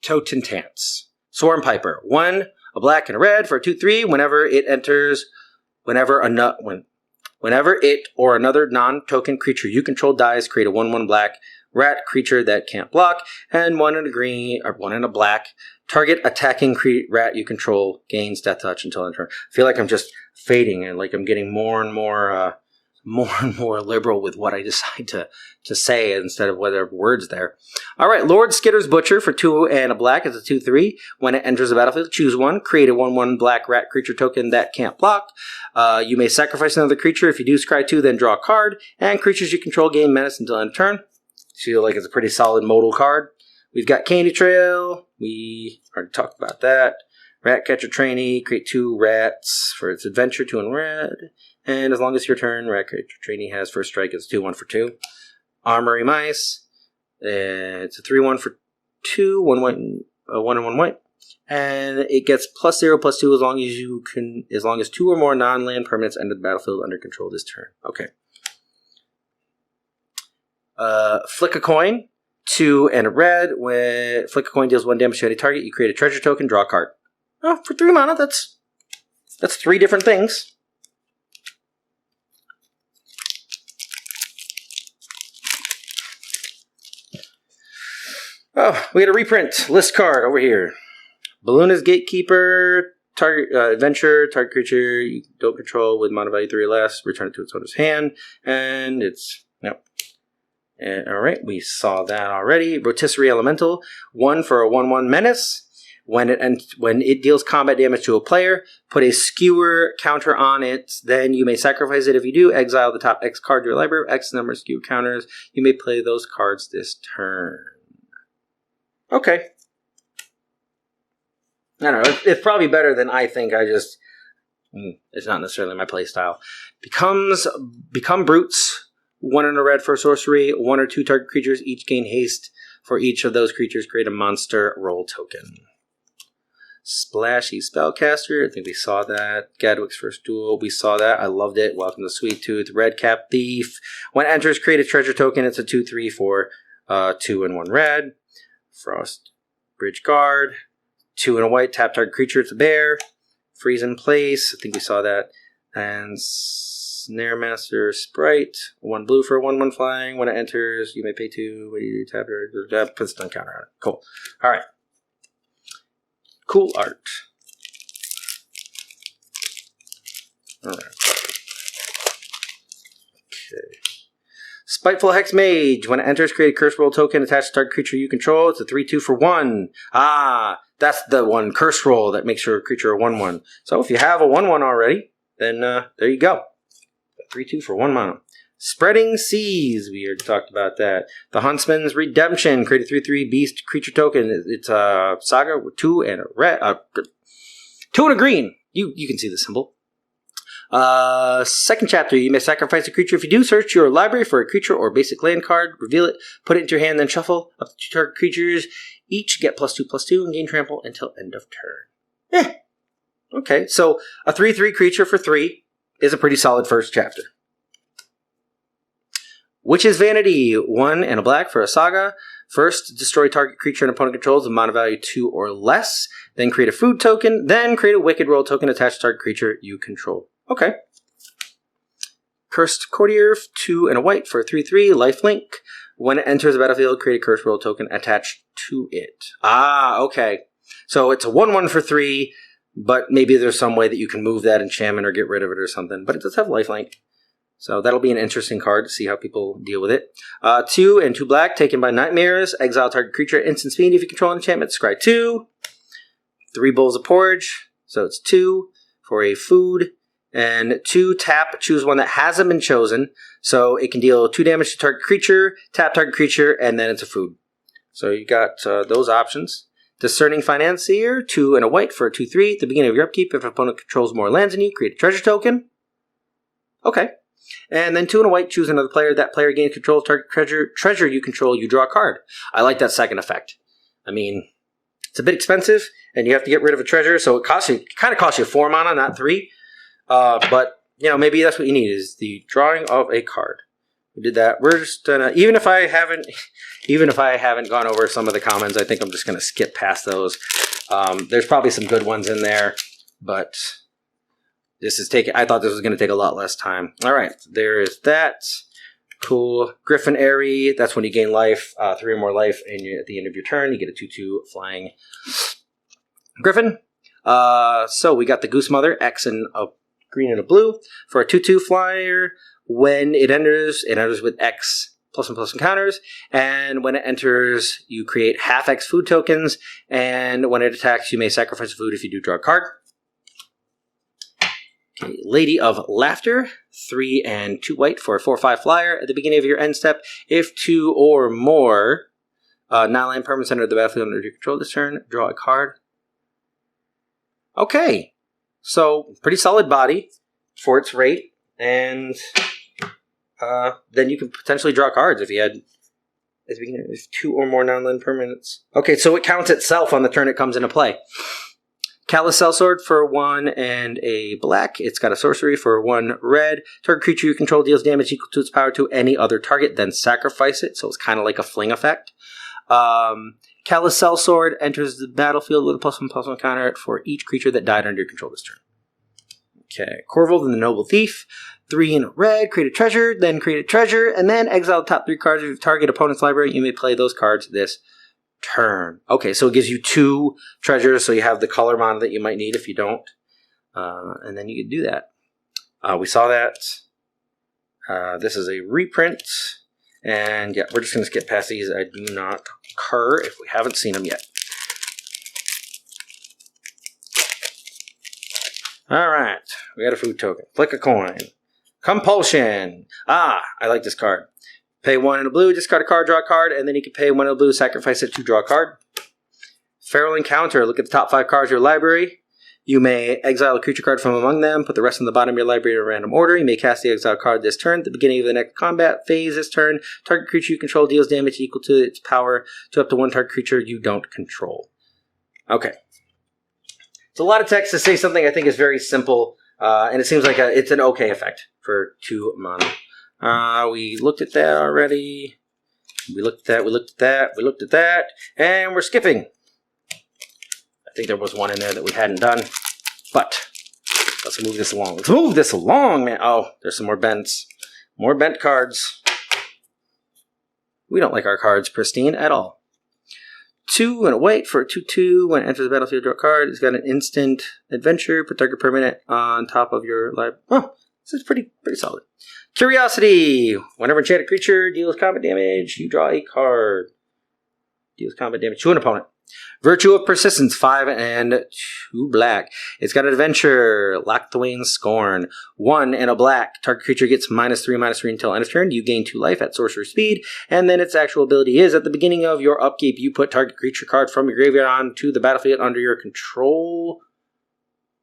Speaker 1: Totentance. Swarm Piper. 1, a black and a red for a 2/3. Whenever it or another non-token creature you control dies, create a 1/1 black rat creature that can't block, and 1 in a green or 1 in a black. Target attacking rat you control gains death touch until end turn. I feel like I'm just fading and like I'm getting more and more liberal with what I decide to say instead of whatever words there. All right, Lord Skitter's Butcher for 2 and a black. It's a 2/3. When it enters the battlefield, choose 1. Create a 1/1 black rat creature token that can't block. You may sacrifice another creature. If you do scry 2, then draw a card. And creatures you control gain menace until end of turn. Feel like it's a pretty solid modal card. We've got Candy Trail. We already talked about that. Rat Catcher Trainee. Create 2 rats for its adventure, 2 in red. And as long as your turn, Rat Catcher Trainee has first strike. It's 2/1 for 2. Armory Mice. It's a 3/1 for 2. 1 white, 1 and 1 white. And it gets +0/+2 as long as 2 or more non-land permanents enter the battlefield under control this turn. Okay. Flick a Coin. 2 and a red. When Flick a Coin deals 1 damage to any target, you create a treasure token, draw a card. Oh, for 3 mana, that's 3 different things. Oh, we had a reprint. List card over here. Balloonist Gatekeeper. Target adventure. Target creature you don't control with mana value 3 or less. Return it to its owner's hand. And it's... Yep. All right, we saw that already. Rotisserie Elemental, 1 for a 1/1 menace. When it deals combat damage to a player, put a skewer counter on it. Then you may sacrifice it. If you do, exile the top X card to your library. X number of skewer counters. You may play those cards this turn. Okay. I don't know. It's probably better than I think. It's not necessarily my play style. Become Brutes. 1 in a red for sorcery. 1 or 2 target creatures each gain haste. For each of those creatures, create a monster roll token. Splashy Spellcaster. I think we saw that. Gadwick's First Duel. We saw that. I loved it. Welcome to Sweet Tooth. Red Cap Thief. When it enters, create a treasure token. It's a 2/3 for 2 and 1 red. Frost Bridge Guard. 2 and a white. Tap target creature. It's a bear. Freeze in place. I think we saw that. And Snare Master Sprite. 1 blue for 1/1 flying. When it enters, you may pay 2. What do you do? Tap it. Put stun counter on it. Cool. All right. Cool art. All right. Okay. Spiteful Hex Mage. When it enters, create a curse roll token attached to target creature you control. It's a 3/2 for 1. Ah, that's the one curse roll that makes your creature a 1/1. So if you have a 1/1 already, then there you go. 3/2 for 1 mana. Spreading Seas. We already talked about that. The Huntsman's Redemption. Create a 3/3 beast creature token. It's a saga with 2 and a red. 2 and a green. You can see the symbol. Second chapter. You may sacrifice a creature. If you do, search your library for a creature or basic land card. Reveal it. Put it into your hand. Then shuffle up to 2 target creatures. Each get +2/+2 and gain trample until end of turn. Okay. So a 3/3 creature for 3 is a pretty solid first chapter. Witch's Vanity, 1 and a black for a saga. First, destroy target creature an opponent controls of mana value 2 or less. Then create a food token. Then create a Wicked Roll token attached to target creature you control. Okay. Cursed Courtier, 2 and a white for a 3/3, lifelink. When it enters the battlefield, create a Cursed Roll token attached to it. Ah, okay. So it's a 1/1 for 3, but maybe there's some way that you can move that enchantment or get rid of it or something. But it does have lifelink. So that'll be an interesting card to see how people deal with it. 2 and 2 black, taken by Nightmares. Exile target creature at instant speed. If you control an enchantment, scry 2. 3 bowls of porridge. So it's 2 for a food. And 2 tap, choose one that hasn't been chosen. So it can deal 2 damage to target creature, tap target creature, and then it's a food. So you got those options. Discerning Financier, 2 and a white for a 2/3. At the beginning of your upkeep, if an opponent controls more lands than you, create a treasure token. Okay. And then 2 and a white, choose another player. That player gains control of target treasure you control, you draw a card. I like that second effect. I mean, it's a bit expensive, and you have to get rid of a treasure, so it kind of costs you 4 mana, not 3. But, you know, maybe that's what you need, is the drawing of a card. We did that. We're just gonna, even if I haven't gone over some of the comments, I think I'm just gonna skip past those. There's probably some good ones in there, but I thought this was gonna take a lot less time. All right, there is that. Cool. Griffin Airy, that's when you gain life, 3 or more life, and at the end of your turn, you get a 2/2 flying Griffin. So we got the Goose Mother, X and a green and a blue for a 2/2 flyer. When it enters with X +1/+1 counters, and when it enters, you create half X food tokens, and when it attacks, you may sacrifice a food if you do draw a card. Okay, Lady of Laughter, 3 and 2 white for a 4/5 flyer. At the beginning of your end step, if 2 or more non-land permanents enter the battlefield under your control this turn, draw a card. Okay, so pretty solid body for its rate, and then you can potentially draw cards if you had at the beginning of 2 or more non-land permanents. Okay, so it counts itself on the turn it comes into play. Callous Sellsword for 1 and a black. It's got a sorcery for 1 red. Target creature you control deals damage equal to its power to any other target, then sacrifice it. So it's kind of like a fling effect. Callous Sellsword enters the battlefield with a +1/+1 counter for each creature that died under your control this turn. Okay, Corvold and the Noble Thief. 3 in a red, create a treasure, then create a treasure, and then exile the top 3 cards of your target opponent's library. You may play those cards this turn. Okay, so it gives you 2 treasures, so you have the color mana that you might need if you don't. And then you can do that. We saw that. This is a reprint. And yeah, we're just going to skip past these. I do not care if we haven't seen them yet. Alright, we got a food token. Flick a coin. Compulsion. I like this card. Pay 1 in a blue, discard a card, draw a card, and then you can pay 1 in a blue, sacrifice it to draw a card. Feral Encounter. Look at the top 5 cards of your library. You may exile a creature card from among them, put the rest on the bottom of your library in a random order. You may cast the exile card this turn. At the beginning of the next combat phase this turn, target creature you control deals damage equal to its power to up to 1 target creature you don't control. Okay. It's a lot of text to say something I think is very simple, and it seems like it's an okay effect for 2 mana. We looked at that already. We looked at that, and we're skipping. I think there was one in there that we hadn't done, but let's move this along. Let's move this along, man. Oh, there's some more bents. More bent cards. We don't like our cards pristine at all. 2 and a white for a 2/2. When it enters the battlefield, draw a card. It's got an instant adventure. Put target permanent on top of your library. Oh, this is pretty solid. Curiosity. Whenever enchanted creature deals combat damage, you draw a card. Deals combat damage to an opponent. Virtue of Persistence, 5 and 2 black. It's got an adventure, Locthwain's Scorn. 1 and a black. Target creature gets -3/-3 until end of turn. You gain 2 life at sorcerer speed. And then its actual ability is, at the beginning of your upkeep, you put target creature card from your graveyard onto the battlefield under your control.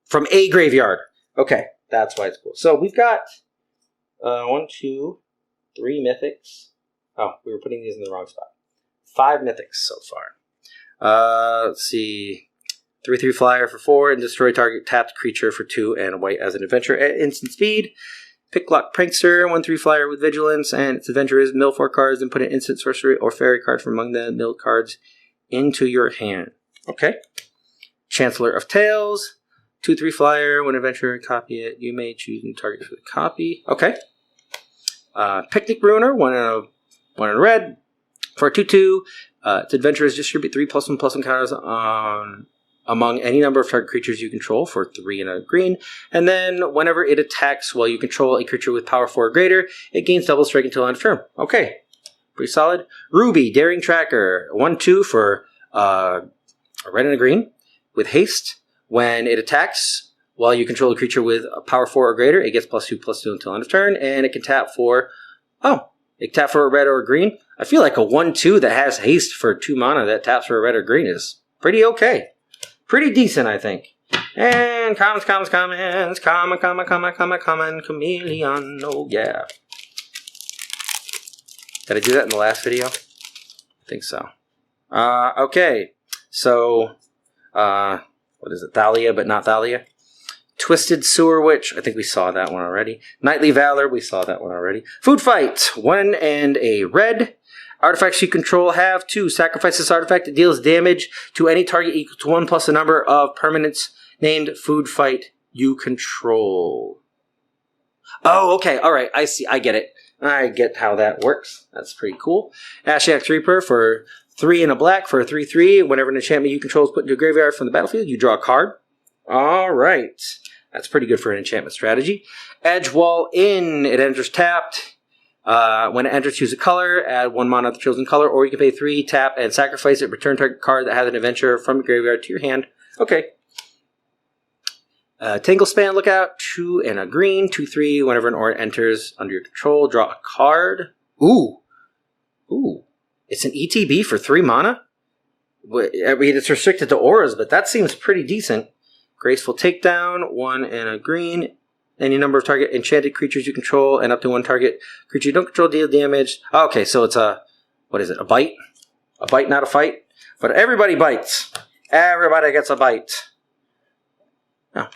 Speaker 1: From a graveyard. Okay, that's why it's cool. So we've got 1, 2, 3 mythics. Oh, we were putting these in the wrong spot. 5 mythics so far. Let's see. 3/3 flyer for 4 and destroy target tapped creature for 2 and a white as an adventure at instant speed. Picklock Prankster, 1/3 flyer with Vigilance, and its adventure is mill 4 cards and put an instant sorcery or fairy card from among the milled cards into your hand. Okay. Chancellor of Tales, 2/3 flyer. When adventurer copy it, you may choose new target for the copy. Okay. Picnic Ruiner, 1 in a red. For a 2/2, its adventurers distribute 3+1/+1 counters on among any number of target creatures you control for 3 and a green. And then whenever it attacks while you control a creature with power 4 or greater, it gains double strike until end of turn. Okay. Pretty solid. Ruby, Daring Tracker, 1/2 for a red and a green with haste. When it attacks while you control a creature with a power 4 or greater, it gets +2/+2 until end of turn, and it can tap for it can tap for a red or a green. I feel like a 1/2 that has haste for 2 mana that taps for a red or green is pretty okay. Pretty decent, I think. And comments, chameleon. Oh yeah. Did I do that in the last video? I think so. Okay. So, what is it? Thalia, but not Thalia. Twisted Sewer Witch. I think we saw that one already. Knightly Valor. We saw that one already. Food Fight. 1 and a red. Artifacts you control have 2. Sacrifice this artifact. It deals damage to any target equal to 1 plus the number of permanents named Food Fight you control. Oh, okay. All right. I see. I get it. I get how that works. That's pretty cool. Ashiax Reaper for 3 and a black for a 3/3. Whenever an enchantment you control is put into a graveyard from the battlefield, you draw a card. All right. That's pretty good for an enchantment strategy. Edgewall In. It enters tapped. When it enters, choose a color. Add 1 mana of the chosen color. Or you can pay 3, tap, and sacrifice it. Return target card that has an adventure from your graveyard to your hand. Okay. Tanglespan Lookout. 2 and a green. 2/3. Whenever an aura enters under your control, draw a card. Ooh. Ooh. It's an ETB for 3 mana? I mean, it's restricted to auras, but that seems pretty decent. Graceful Takedown, 1 and a green. Any number of target enchanted creatures you control, and up to 1 target creature you don't control deal damage. Okay, so it's a, what is it, a bite? A bite, not a fight? But everybody bites. Everybody gets a bite. Oh.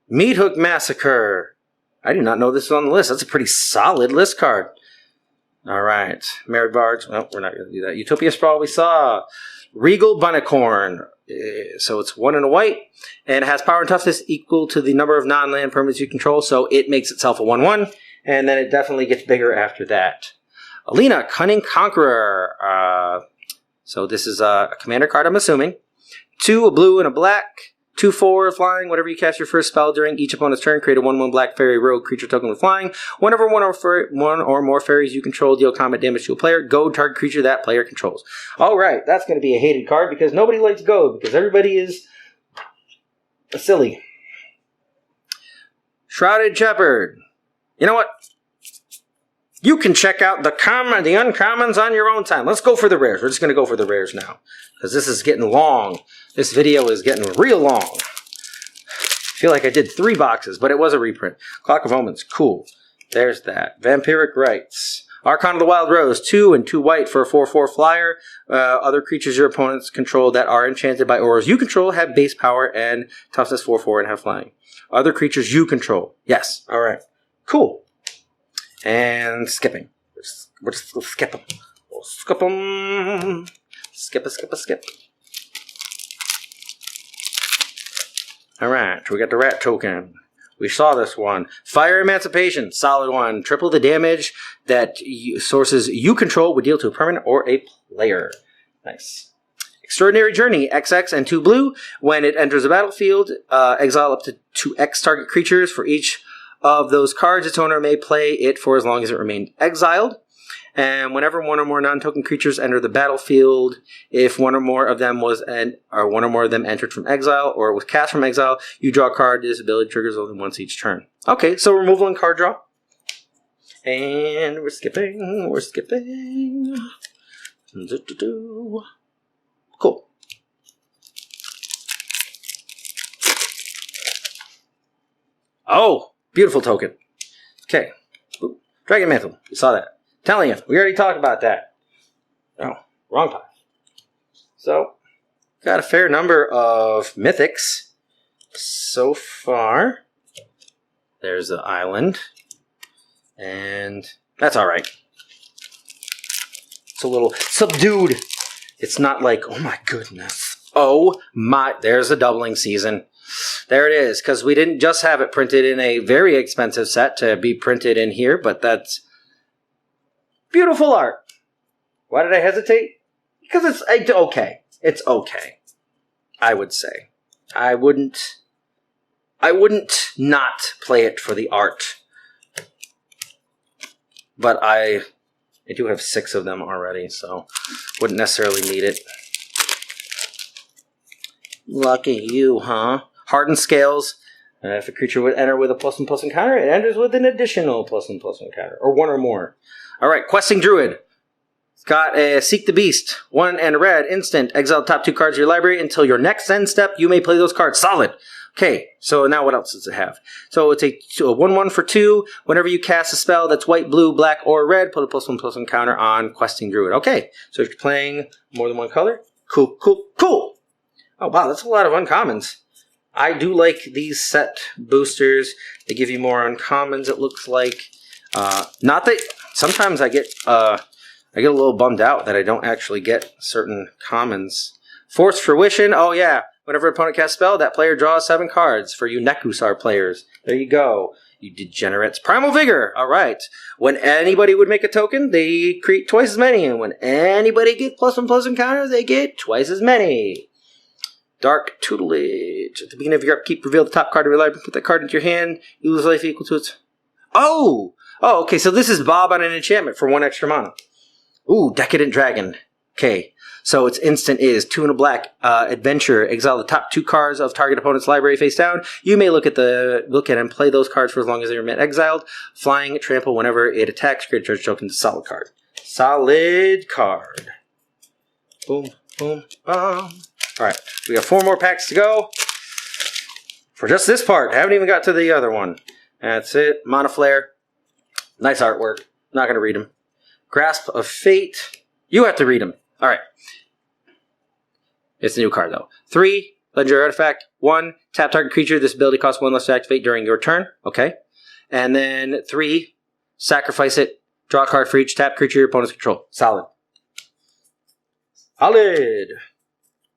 Speaker 1: Meat Hook Massacre. I do not know this is on the list. That's a pretty solid list card. All right. Married Bards. Well, we're not going to do that. Utopia Sprawl we saw. Regal Bunnicorn. So it's 1 and a white. And it has power and toughness equal to the number of non-land permanents you control. So it makes itself a 1/1. And then it definitely gets bigger after that. Alina, Cunning Conqueror. So this is a commander card, I'm assuming. 2, a blue and a black. 2/4 flying. Whenever you cast your first spell during each opponent's turn, create a 1/1 black fairy rogue creature token with flying. Whenever one or more fairies you control deal combat damage to a player, go target creature that player controls. All right, that's going to be a hated card because nobody likes goad because everybody is silly. Shrouded Shepherd. You know what? You can check out the uncommons on your own time. Let's go for the rares. We're just going to go for the rares now because this is getting long. This video is getting real long. I feel like I did 3 boxes, but it was a reprint. Clock of Omens, cool. There's that. Vampiric Rites. Archon of the Wild Rose, 2 and 2 white for a 4/4 flyer. Other creatures your opponents control that are enchanted by auras you control have base power and toughness 4/4 and have flying. Other creatures you control. Yes. All right. Cool. And skipping. We'll skip them. We'll skip them. Skip. Alright, we got the rat token. We saw this one. Fire Emancipation, solid one. Triple the damage that sources you control would deal to a permanent or a player. Nice. Extraordinary Journey, XX and 2 blue. When it enters the battlefield, exile up to 2 X target creatures. For each of those cards, its owner may play it for as long as it remained exiled. And whenever 1 or more non-token creatures enter the battlefield, if 1 or more of them entered from exile or was cast from exile, you draw a card. This ability triggers only once each turn. Okay, so removal and card draw. And we're skipping. Cool. Oh, beautiful token. Okay. Ooh, Dragon Mantle. We saw that. Telling you, we already talked about that. Oh, wrong pile. So, got a fair number of mythics so far. There's the island. And that's alright. It's a little subdued. It's not like, oh my goodness. Oh my, there's a doubling season. There it is, because we didn't just have it printed in a very expensive set to be printed in here, but that's beautiful art. Why did I hesitate? Because it's okay. It's okay, I would say. I wouldn't not play it for the art. But I do have 6 of them already, so wouldn't necessarily need it. Lucky you, huh? Hardened Scales. If a creature would enter with a +1/+1 encounter, it enters with an additional +1/+1 encounter, or 1 or more. Alright, Questing Druid. It's got a Seek the Beast. 1 and a red, instant. Exile the top 2 cards of your library until your next end step. You may play those cards. Solid. Okay, so now what else does it have? So it's a 1/1 for 2. Whenever you cast a spell that's white, blue, black, or red, put a +1/+1 counter on Questing Druid. Okay, so if you're playing more than one color, cool, cool, cool. Oh wow, that's a lot of uncommons. I do like these set boosters. They give you more uncommons, it looks like. Not that sometimes I get a little bummed out that I don't actually get certain commons. Force Fruition. Oh yeah. Whenever an opponent casts a spell, that player draws 7 cards. For you Nekusar players. There you go. You degenerates. Primal Vigor. Alright. When anybody would make a token, they create twice as many. And when anybody gets +1/+1 counters, they get twice as many. Dark Tutelage. At the beginning of your upkeep, reveal the top card of your library. Put that card into your hand. You lose life equal to its... Oh! Oh, okay. So this is Bob on an enchantment for 1 extra mana. Ooh, Decadent Dragon. Okay. So its instant is 2 and a black, adventure. Exile the top 2 cards of target opponent's library face down. You may look at and play those cards for as long as they remain exiled. Flying, trample whenever it attacks. Create a charge token. Solid card. Solid card. Boom, boom, boom. Alright, we got 4 more packs to go. For just this part. I haven't even got to the other one. That's it. Mana Flare. Nice artwork. Not going to read them. Grasp of Fate. You have to read them. Alright. It's a new card, though. 3, Legendary Artifact. 1, tap target creature. This ability costs 1 less to activate during your turn. Okay. And then 3, sacrifice it. Draw a card for each tap creature your opponent's control. Solid. Solid.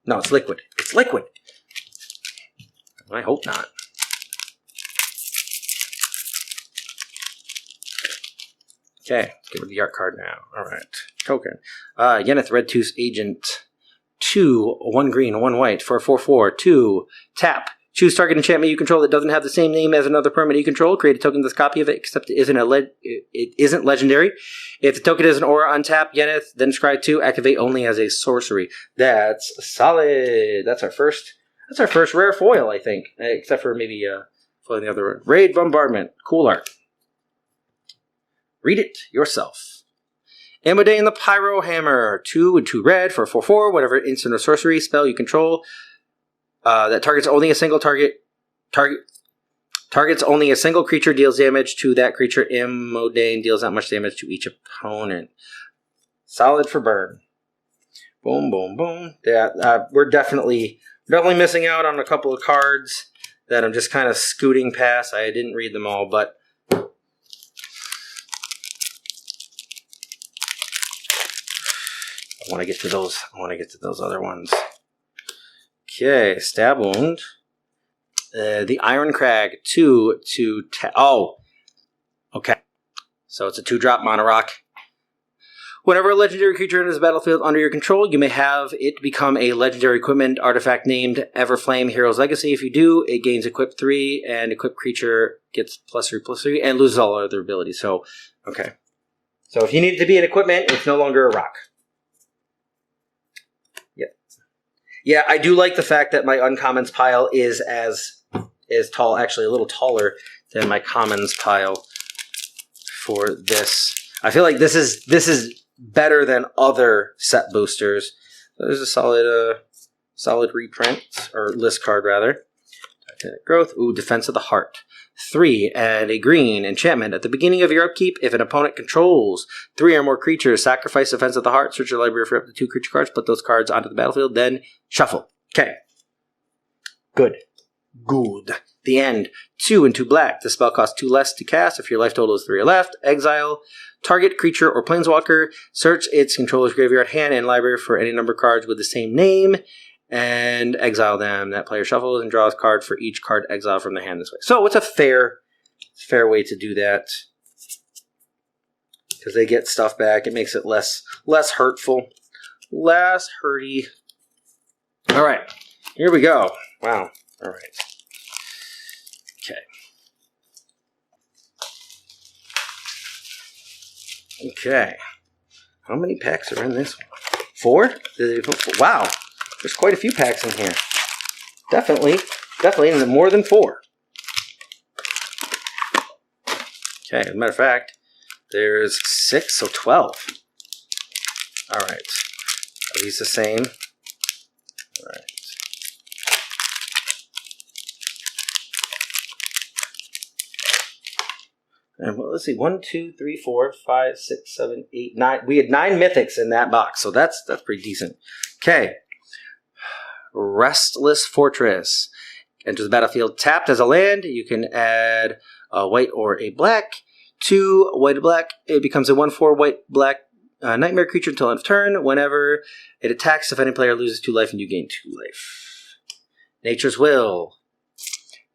Speaker 1: No, it's liquid. It's liquid. I hope not. Okay, let's get rid of the art card now. Alright. Token. Yeneth Red Tooth Agent. 2, 1 green, 1 white for a 4/4. 2, tap. Choose target enchantment you control that doesn't have the same name as another permanent you control. Create a token that's a copy of it, except it isn't legendary. If the token is an aura, untap Yeneth, then scry 2, activate only as a sorcery. That's solid. That's our first rare foil, I think. Except for maybe foiling the other one. Raid Bombardment. Cool art. Read it yourself. Amodane the Pyro Hammer. 2 and 2 red for a 4/4. Whatever instant or sorcery spell you control that targets only a single targets only a single creature, deals damage to that creature. Amodane deals that much damage to each opponent. Solid for burn. Boom, boom, boom. Yeah, we're definitely missing out on a couple of cards that I'm just kind of scooting past. I didn't read them all, but I want to get to those. I want to get to those other ones. Okay, Stab Wound. The Iron Crag. 2 to oh. Okay. So it's a 2-drop Mono Rock. Whenever a legendary creature enters the battlefield under your control, you may have it become a legendary equipment artifact named Everflame Hero's Legacy. If you do, it gains Equip 3, and equipped creature gets +3/+3, and loses all other abilities. So, okay. So if you need it to be an equipment, it's no longer a rock. Yeah, I do like the fact that my uncommons pile is as tall, actually a little taller than my commons pile for this. I feel like this is better than other set boosters. There's a solid reprint, or list card rather. Growth. Ooh, Defense of the Heart. 3 and a green enchantment. At the beginning of your upkeep, if an opponent controls 3 or more creatures, sacrifice Defense of the Heart, search your library for up to 2 creature cards, put those cards onto the battlefield, then shuffle. Okay. Good. The end. 2 and 2 black. The spell costs 2 less to cast if your life total is 3 or left. Exile target creature or planeswalker. Search its controller's graveyard, hand, and library for any number of cards with the same name. And exile them. That player shuffles and draws a card for each card exiled from the hand this way. So what's a fair way to do that? Because they get stuff back. It makes it less hurtful. Less hurty. All right. Here we go. Wow. All right. Okay. How many packs are in this one? 4? Wow. There's quite a few packs in here. Definitely more than 4. Okay, as a matter of fact, there's 6, so 12. All right. Are these the same? All right. And well, let's see, 1, 2, 3, 4, 5, 6, 7, 8, 9. We had 9 mythics in that box, so that's pretty decent. Okay. Restless Fortress. Enters the battlefield tapped as a land. You can add a white or a black. 2 white and black. It becomes a 1/4 white-black nightmare creature until end of turn. Whenever it attacks, if any player loses 2 life and you gain 2 life. Nature's Will.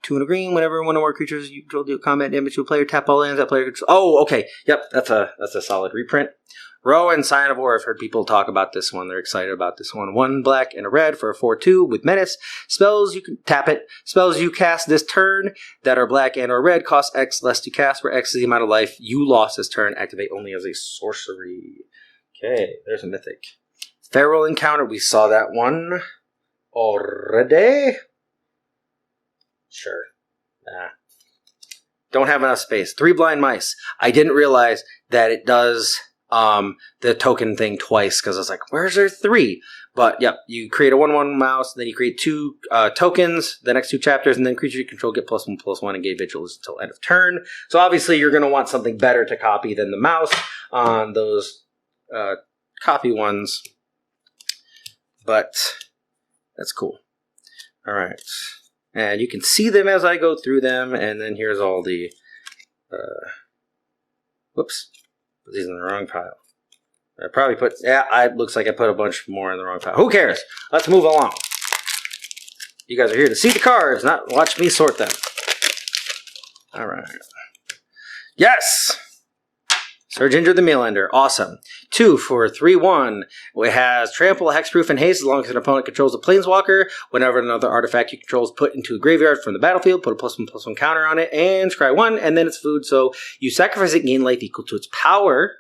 Speaker 1: 2 and a green. Whenever one or more creatures you control do combat damage to a player, tap all lands that player controls. Oh, okay. Yep, that's a solid reprint. Rowan, Sign of War. I've heard people talk about this one. They're excited about this one. 1 black and a red for a 4/2 with Menace. Spells, you can tap it. Spells you cast this turn that are black and or red cost X less to cast, where X is the amount of life you lost this turn. Activate only as a sorcery. Okay, there's a mythic. Feral Encounter. We saw that one already. Sure. Nah. Don't have enough space. 3 blind mice. I didn't realize that it does the token thing twice because I was like, where's there 3? But yep, you create a 1/1 mouse, then you create 2 tokens, the next 2 chapters, and then creature you control get +1/+1 and gain vigilance until end of turn. So obviously you're going to want something better to copy than the mouse on those copy ones. But that's cool. All right. And you can see them as I go through them, and then here's all the whoops. Put these in the wrong pile. I probably put, it looks like I put a bunch more in the wrong pile. Who cares? Let's move along. You guys are here to see the cards, not watch me sort them. All right. Yes! Surge Injure the Mealender. Awesome. 2 for 3/1. It has Trample, Hexproof, and Haste as long as an opponent controls a Planeswalker. Whenever another artifact you control is put into a graveyard from the battlefield, put a +1/+1 counter on it, and scry 1, and then it's food, so you sacrifice it, gain life equal to its power.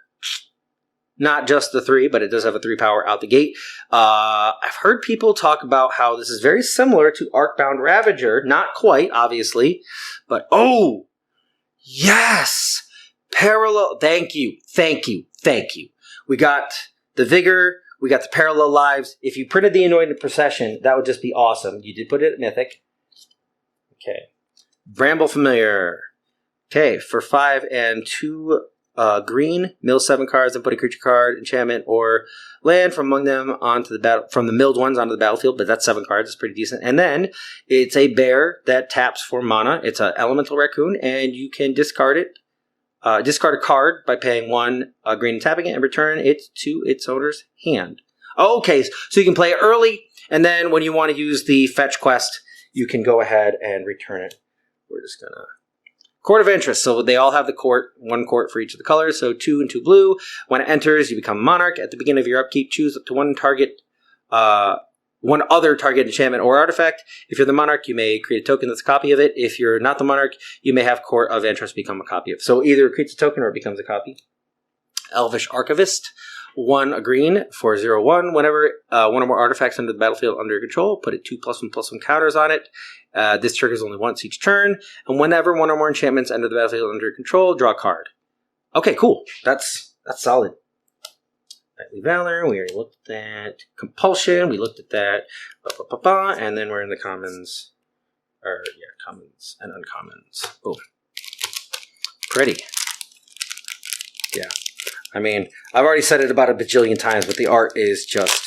Speaker 1: Not just the 3, but it does have a 3 power out the gate. I've heard people talk about how this is very similar to Arcbound Ravager. Not quite, obviously, but oh! Yes! Parallel, thank you. We got the Vigor, we got the Parallel Lives. If you printed the Anointed Procession, that would just be awesome. You did put it at Mythic. Okay. Bramble Familiar. Okay, for 5 and 2 green, mill 7 cards and put a creature card, enchantment, or land from among them onto the battle from the milled ones onto the battlefield, but that's 7 cards, it's pretty decent. And then it's a bear that taps for mana. It's an elemental raccoon, and you can discard it. Discard a card by paying 1 green and tapping it, and return it to its owner's hand. Oh, okay, so you can play it early, and then when you want to use the fetch quest, you can go ahead and return it. We're just gonna Court of Interest. So they all have the court, 1 court for each of the colors. So 2 and 2 blue. When it enters, you become a monarch. At the beginning of your upkeep, choose up to 1 other target enchantment or artifact. If you're the monarch, you may create a token that's a copy of it. If you're not the monarch, you may have Court of Interest become a copy of it. So either it creates a token or it becomes a copy. Elvish Archivist. 1 green for 0/1. Whenever 1 or more artifacts under the battlefield under your control, put it 2 +1/+1 counters on it. This triggers only once each turn. And whenever 1 or more enchantments under the battlefield under your control, draw a card. Okay, cool. That's solid. Knightly Valor, we already looked at that. Compulsion, we looked at that. And then we're in the commons. Commons and uncommons. Boom. Pretty. Yeah. I mean, I've already said it about a bajillion times, but the art is just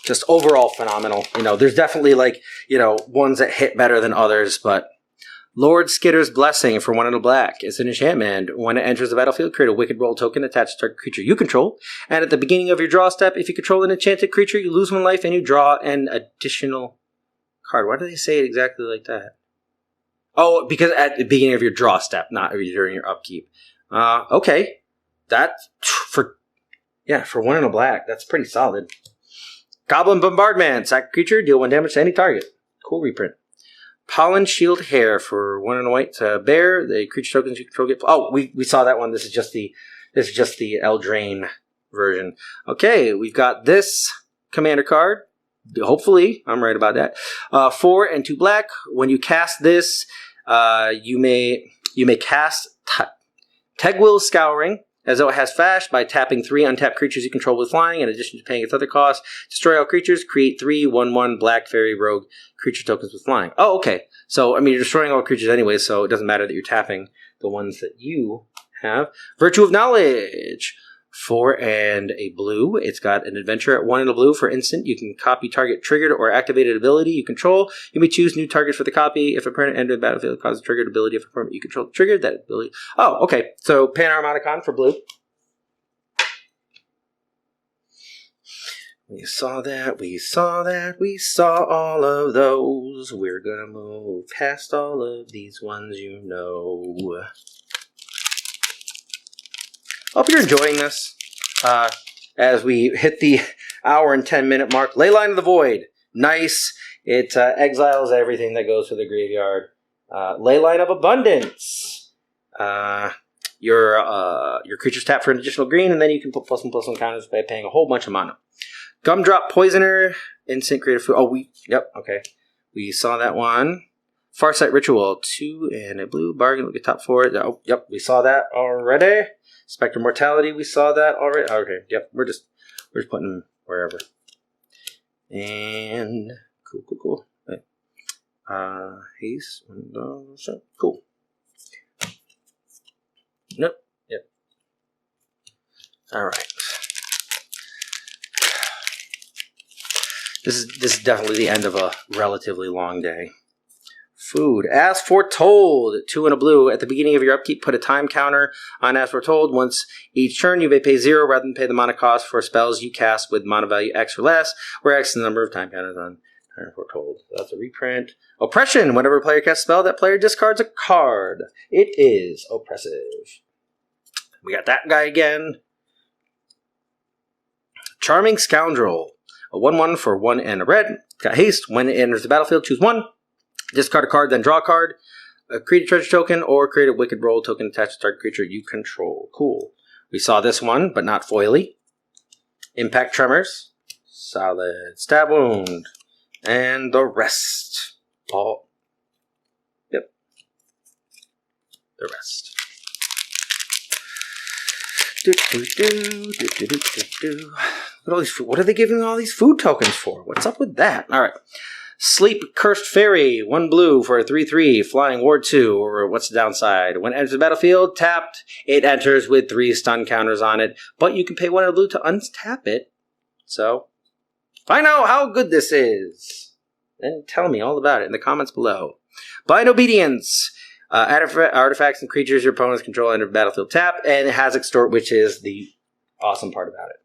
Speaker 1: just overall phenomenal. You know, there's definitely like, you know, ones that hit better than others, but Lord Skitter's Blessing for 1 and a black. It's an enchantment. When it enters the battlefield, create a Wicked Roll token attached to a creature you control. And at the beginning of your draw step, if you control an enchanted creature, you lose 1 life and you draw an additional card. Why do they say it exactly like that? Oh, because at the beginning of your draw step, not during your upkeep. Okay. That, for 1 and a black, that's pretty solid. Goblin Bombardment. Sack a creature, deal 1 damage to any target. Cool reprint. Pollen Shield Hair for 1 and a white to bear. The creature tokens you control get. Oh, we saw that one. This is just the Eldraine version. Okay, we've got this commander card. Hopefully, I'm right about that. 4 and 2 black. When you cast this, you may cast Tegwill's Scouring as though it has flash by tapping 3 untapped creatures you control with flying in addition to paying its other costs. Destroy all creatures. Create 3 1/1 black fairy rogue creature tokens with flying. Oh, okay. So, I mean, you're destroying all creatures anyway, so it doesn't matter that you're tapping the ones that you have. Virtue of Knowledge. 4 and a blue. It's got an adventure at 1 and a blue for instant. You can copy target triggered or activated ability you control. You may choose new targets for the copy. If a permanent enters the battlefield causes a triggered ability, if a permanent you control triggered that ability. Oh, okay. So Panharmonicon for blue. We saw that, we saw that, we saw all of those. We're gonna move past all of these ones, you know. Hope you're enjoying this. As we hit the hour and 10-minute mark. Leyline of the Void. Nice. It exiles everything that goes to the graveyard. Leyline of Abundance. Your creatures tap for an additional green, and then you can put +1/+1 counters by paying a whole bunch of mana. Gumdrop Poisoner. Instant creative food. Oh, okay. We saw that one. Farsight Ritual. 2 and a blue. Bargain. Look at top 4. Oh, yep. We saw that already. Spectre Mortality, we saw that already. Okay, yep, we're just putting them wherever. And cool. Right. Haste, cool. Nope. Yep. All right. This is definitely the end of a relatively long day. Food. As Foretold. 2 and a blue. At the beginning of your upkeep, put a time counter on As Foretold. Once each turn, you may pay 0 rather than pay the mana cost for spells you cast with mana value X or less, where X is the number of time counters on As Foretold. So that's a reprint. Oppression. Whenever a player casts a spell, that player discards a card. It is oppressive. We got that guy again. Charming Scoundrel. A 1/1 for 1 and a red. Got haste. When it enters the battlefield, choose 1. Discard a card, then draw a card. Create a treasure token, or create a Wicked Roll token attached to target creature you control. Cool. We saw this one, but not foily. Impact Tremors. Solid Stab Wound. And the rest. Yep. The rest. Look at all these food. What are they giving all these food tokens for? What's up with that? All right. Sleep Cursed Fairy, 1 blue for a 3/3, flying ward 2, or what's the downside? When it enters the battlefield, tapped, it enters with 3 stun counters on it, but you can pay 1 blue to untap it. So, find out how good this is, and tell me all about it in the comments below. Blind Obedience, artifacts and creatures your opponents control enter battlefield tap, and it has Extort, which is the awesome part about it.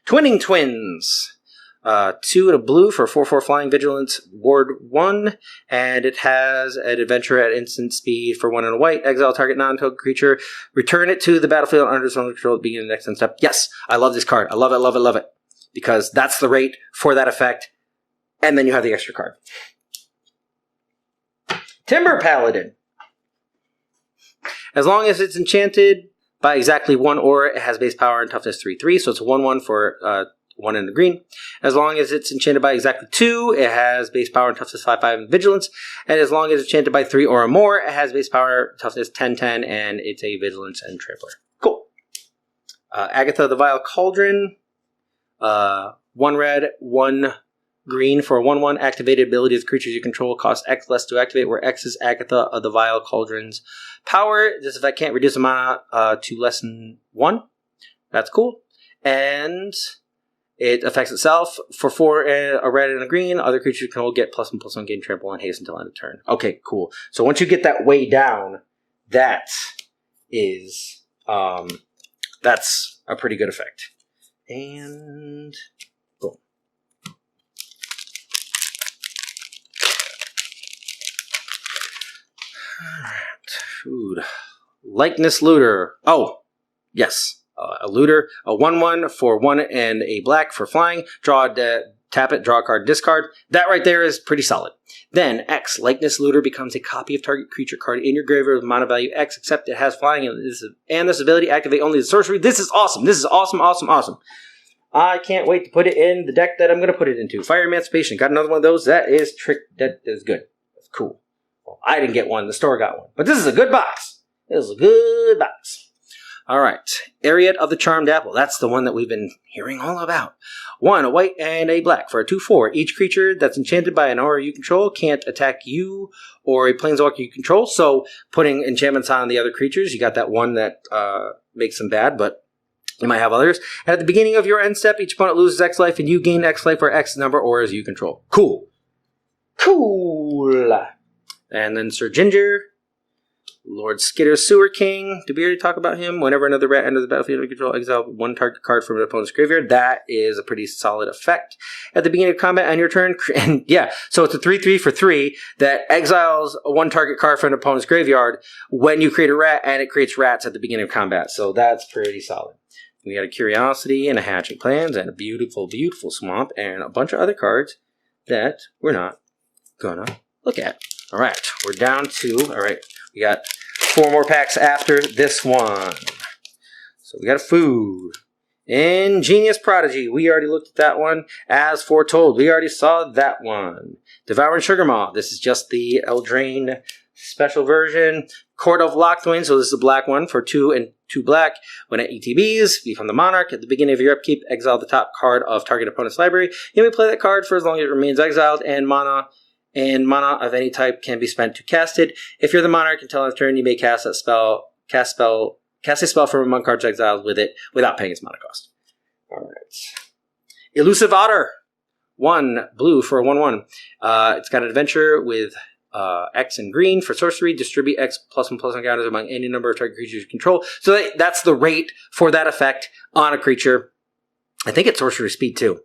Speaker 1: Twinning Twins. 2 and a blue for 4/4 flying vigilance ward 1, and it has an adventure at instant speed for 1 and a white. Exile target non-token creature, return it to the battlefield under its own control at the beginning of the next step. Yes, I love this card. I love it, because that's the rate for that effect, and then you have the extra card. Timber Paladin. As long as it's enchanted by exactly 1 aura, it has base power and toughness 3/3, so it's a 1/1 for 1 in the green. As long as it's enchanted by exactly 2, it has base power and toughness 5/5 and vigilance. And as long as it's enchanted by 3 or more, it has base power, toughness 10/10, and it's a vigilance and trampler. Cool. Agatha the Vile Cauldron. 1 red, 1 green for a 1/1. Activated ability of creatures you control costs X less to activate, where X is Agatha of the Vile Cauldron's power. This effect can't reduce the mana to less than 1. That's cool. And It affects itself for 4, a red and a green. Other creatures can all get +1/+1, gain trample, and haste until end of turn. Okay, cool. So once you get that way down, that is, that's a pretty good effect. And boom. Alright, food. Likeness Looter. Oh, yes. A looter, a 1/1 for 1 and a black for flying. Tap it, draw a card, discard. That right there is pretty solid. Then X, Likeness Looter becomes a copy of target creature card in your graveyard with mana value X, except it has flying and this ability activate only the sorcery. This is awesome. This is awesome, awesome, awesome. I can't wait to put it in the deck that I'm going to put it into. Fire Emancipation. Got another one of those. That is that is good. That's cool. Well, I didn't get one. The store got one. But this is a good box. This is a good box. All right. Ariat of the Charmed Apple. That's the one that we've been hearing all about. 1, a white and a black for a 2/4. Each creature that's enchanted by an aura you control can't attack you or a planeswalker you control. So putting enchantments on the other creatures, you got that one that makes them bad, but you might have others. And at the beginning of your end step, each opponent loses X life and you gain X life for X number of auras you control. Cool. Cool. And then Sir Ginger. Lord Skitter Sewer King. Did we already talk about him? Whenever another rat enters the battlefield, you control, exile 1 target card from an opponent's graveyard. That is a pretty solid effect. At the beginning of combat on your turn, and yeah, so it's a 3/3 for 3 that exiles 1 target card from an opponent's graveyard when you create a rat, and it creates rats at the beginning of combat. So that's pretty solid. We got a Curiosity and a Hatching Plans and a beautiful, beautiful Swamp and a bunch of other cards that we're not gonna look at. All right, we're down to, all right, we got 4 more packs after this one. So we got a food. Ingenious Prodigy. We already looked at that one. As Foretold. We already saw that one. Devouring Sugar Maw. This is just the Eldraine special version. Court of Lockthwain. So this is a black one for 2 and 2 black. When it ETBs, become the Monarch. At the beginning of your upkeep, exile the top card of target opponent's library. You may play that card for as long as it remains exiled, and mana of any type can be spent to cast it. If you're the Monarch until end of turn, you may cast a spell from among cards exiled with it without paying its mana cost. Alright. Elusive Otter. 1 blue for a 1/1. It's got an adventure with X and green for sorcery. Distribute X +1/+1 counters among any number of target creatures you control. So that's the rate for that effect on a creature. I think it's sorcery speed too.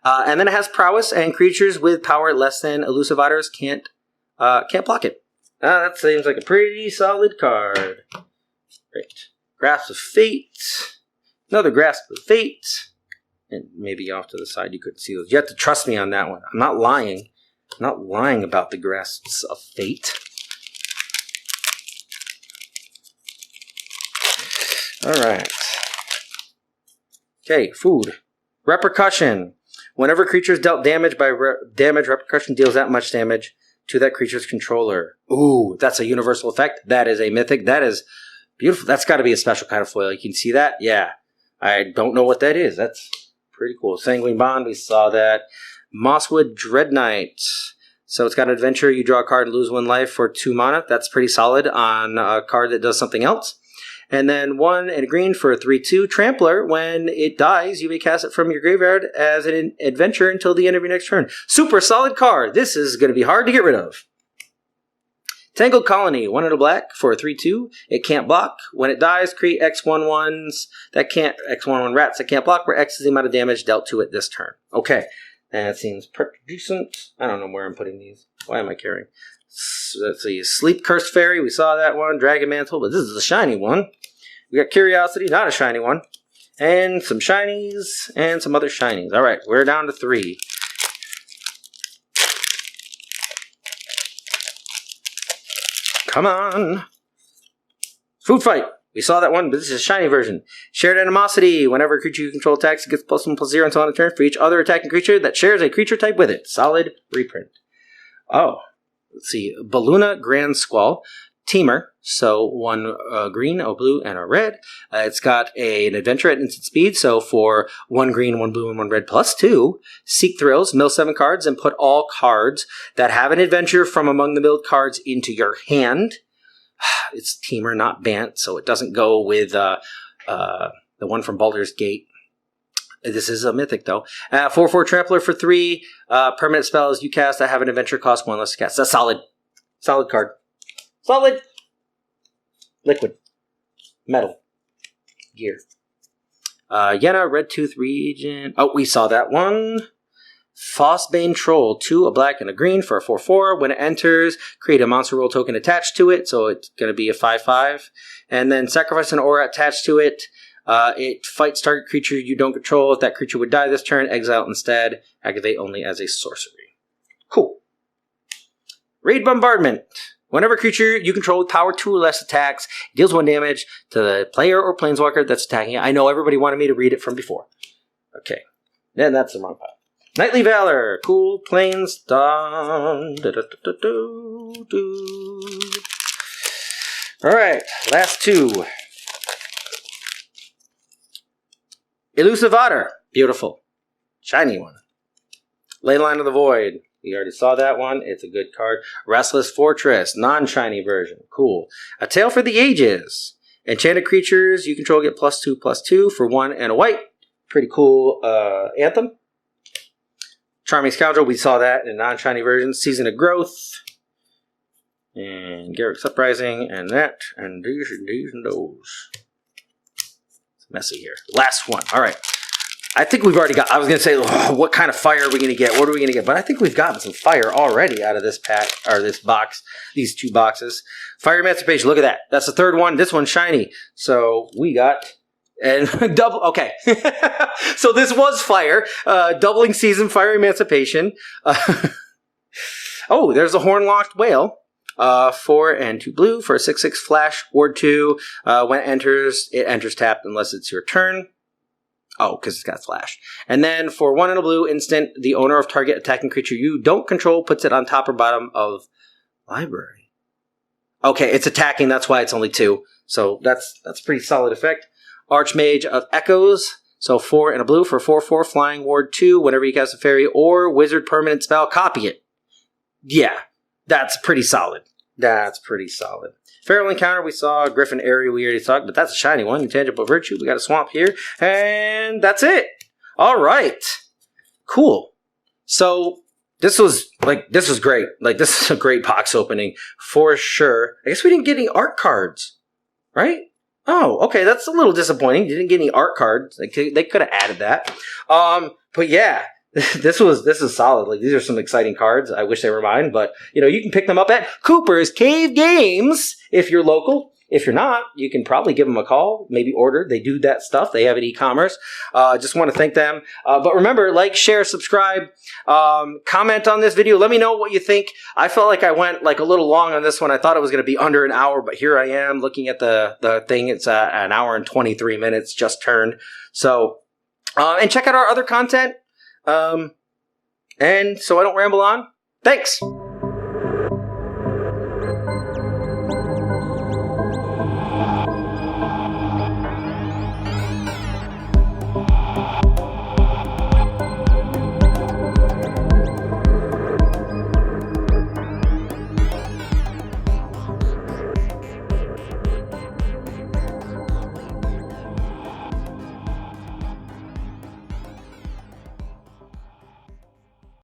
Speaker 1: And then it has prowess, and creatures with power less than Elusive Otters can't block it. That seems like a pretty solid card. Great. Grasp of Fate. Another Grasp of Fate. And maybe off to the side you couldn't see those. You have to trust me on that one. I'm not lying. I'm not lying about the Grasps of Fate. Alright. Okay, food. Repercussion. Whenever creature is dealt damage by damage, Repercussion deals that much damage to that creature's controller. Ooh, that's a universal effect. That is a mythic. That is beautiful. That's got to be a special kind of foil. You can see that? Yeah. I don't know what that is. That's pretty cool. Sanguine Bond, we saw that. Mosswood Dread Knight. So it's got an adventure. You draw a card and lose 1 life for 2 mana. That's pretty solid on a card that does something else. And then 1 and a green for a 3/2 Trampler. When it dies, you may cast it from your graveyard as an adventure until the end of your next turn. Super solid card. This is going to be hard to get rid of. Tangled Colony. 1 and a black for a 3/2. It can't block. When it dies, create X11s that can't, X11 rats that can't block, where X is the amount of damage dealt to it this turn. Okay. That seems pretty decent. I don't know where I'm putting these. Why am I carrying? Let's see, Sleep Cursed Fairy, we saw that one. Dragon Mantle, but this is a shiny one. We got Curiosity, not a shiny one. And some shinies, and some other shinies. Alright, we're down to 3. Come on. Food Fight. We saw that one, but this is a shiny version. Shared Animosity. Whenever a creature you control attacks, it gets +1/+0 until on a turn for each other attacking creature that shares a creature type with it. Solid reprint. Oh. Let's see, Balloona Grand Squall, Teamer, so 1 green, a blue, and a red. It's got an adventure at instant speed, so for 1 green, 1 blue, and 1 red +2. Seek Thrills, mill 7 cards, and put all cards that have an adventure from among the milled cards into your hand. It's Teamer, not Bant, so it doesn't go with the one from Baldur's Gate. This is a mythic, though. 4/4 Trampler for 3. Permanent spells you cast that have an adventure cost 1 less to cast. That's solid. Solid card. Solid. Liquid. Metal. Gear. Yenna, Red Tooth Regent. Oh, we saw that one. Frostbane Troll, 2, a black and a green for a 4/4. When it enters, create a monster roll token attached to it, so it's going to be a 5/5. And then sacrifice an aura attached to it. It fights target creature you don't control. If that creature would die this turn, exile it instead. Activate only as a sorcery. Cool. Raid Bombardment. Whenever a creature you control with power 2 or less attacks, it deals 1 damage to the player or planeswalker that's attacking it. I know everybody wanted me to read it from before. Okay. Then that's the wrong pile. Knightly Valor. Cool. Plains. Done. Alright. Last 2. Elusive Otter. Beautiful. Shiny one. Leyline of the Void. We already saw that one. It's a good card. Restless Fortress. Non-shiny version. Cool. A Tale for the Ages. Enchanted creatures you control get +2/+2 for 1 and a white. Pretty cool anthem. Charming Scoundrel. We saw that in non-shiny version. Season of Growth. And Garrick's Uprising. And that. And these and those. It's messy here. Last one. All right. I think we've already got, I was going to say, what kind of fire are we going to get? What are we going to get? But I think we've gotten some fire already out of this pack, or this box, these 2 boxes. Fire Emancipation, look at that. That's the 3rd one. This one's shiny. So we got, and double, okay. So this was fire. Doubling Season, Fire Emancipation. Oh, there's a Horn-Locked Whale. 4 and 2 blue for a 6/6 flash, ward 2. When it enters tapped unless it's your turn. Oh, because it's got flash. And then for 1 and a blue instant, the owner of target attacking creature you don't control puts it on top or bottom of library. Okay, it's attacking, that's why it's only 2. So that's a pretty solid effect. Archmage of Echoes. So 4 and a blue for 4/4 flying ward 2. Whenever you cast a fairy or wizard permanent spell, copy it. Yeah, that's pretty solid. That's pretty solid. Feral Encounter, we saw. Griffin Area, we already talked, but that's a shiny one. Intangible Virtue, we got a Swamp here. And that's it. All right. Cool. So this was great. This is a great box opening for sure. I guess we didn't get any art cards, right? Oh, okay. That's a little disappointing. You didn't get any art cards. They could have added that. But yeah. This is solid. Like, these are some exciting cards. I wish they were mine, but you can pick them up at Cooper's Cave Games if you're local. If you're not, you can probably give them a call, maybe order. They do that stuff. They have it e-commerce. Just want to thank them. But remember, like, share, subscribe, comment on this video. Let me know what you think. I felt like I went like a little long on this one. I thought it was going to be under an hour, but here I am looking at the thing. It's an hour and 23 minutes just turned. So, and check out our other content. And so I don't ramble on. Thanks.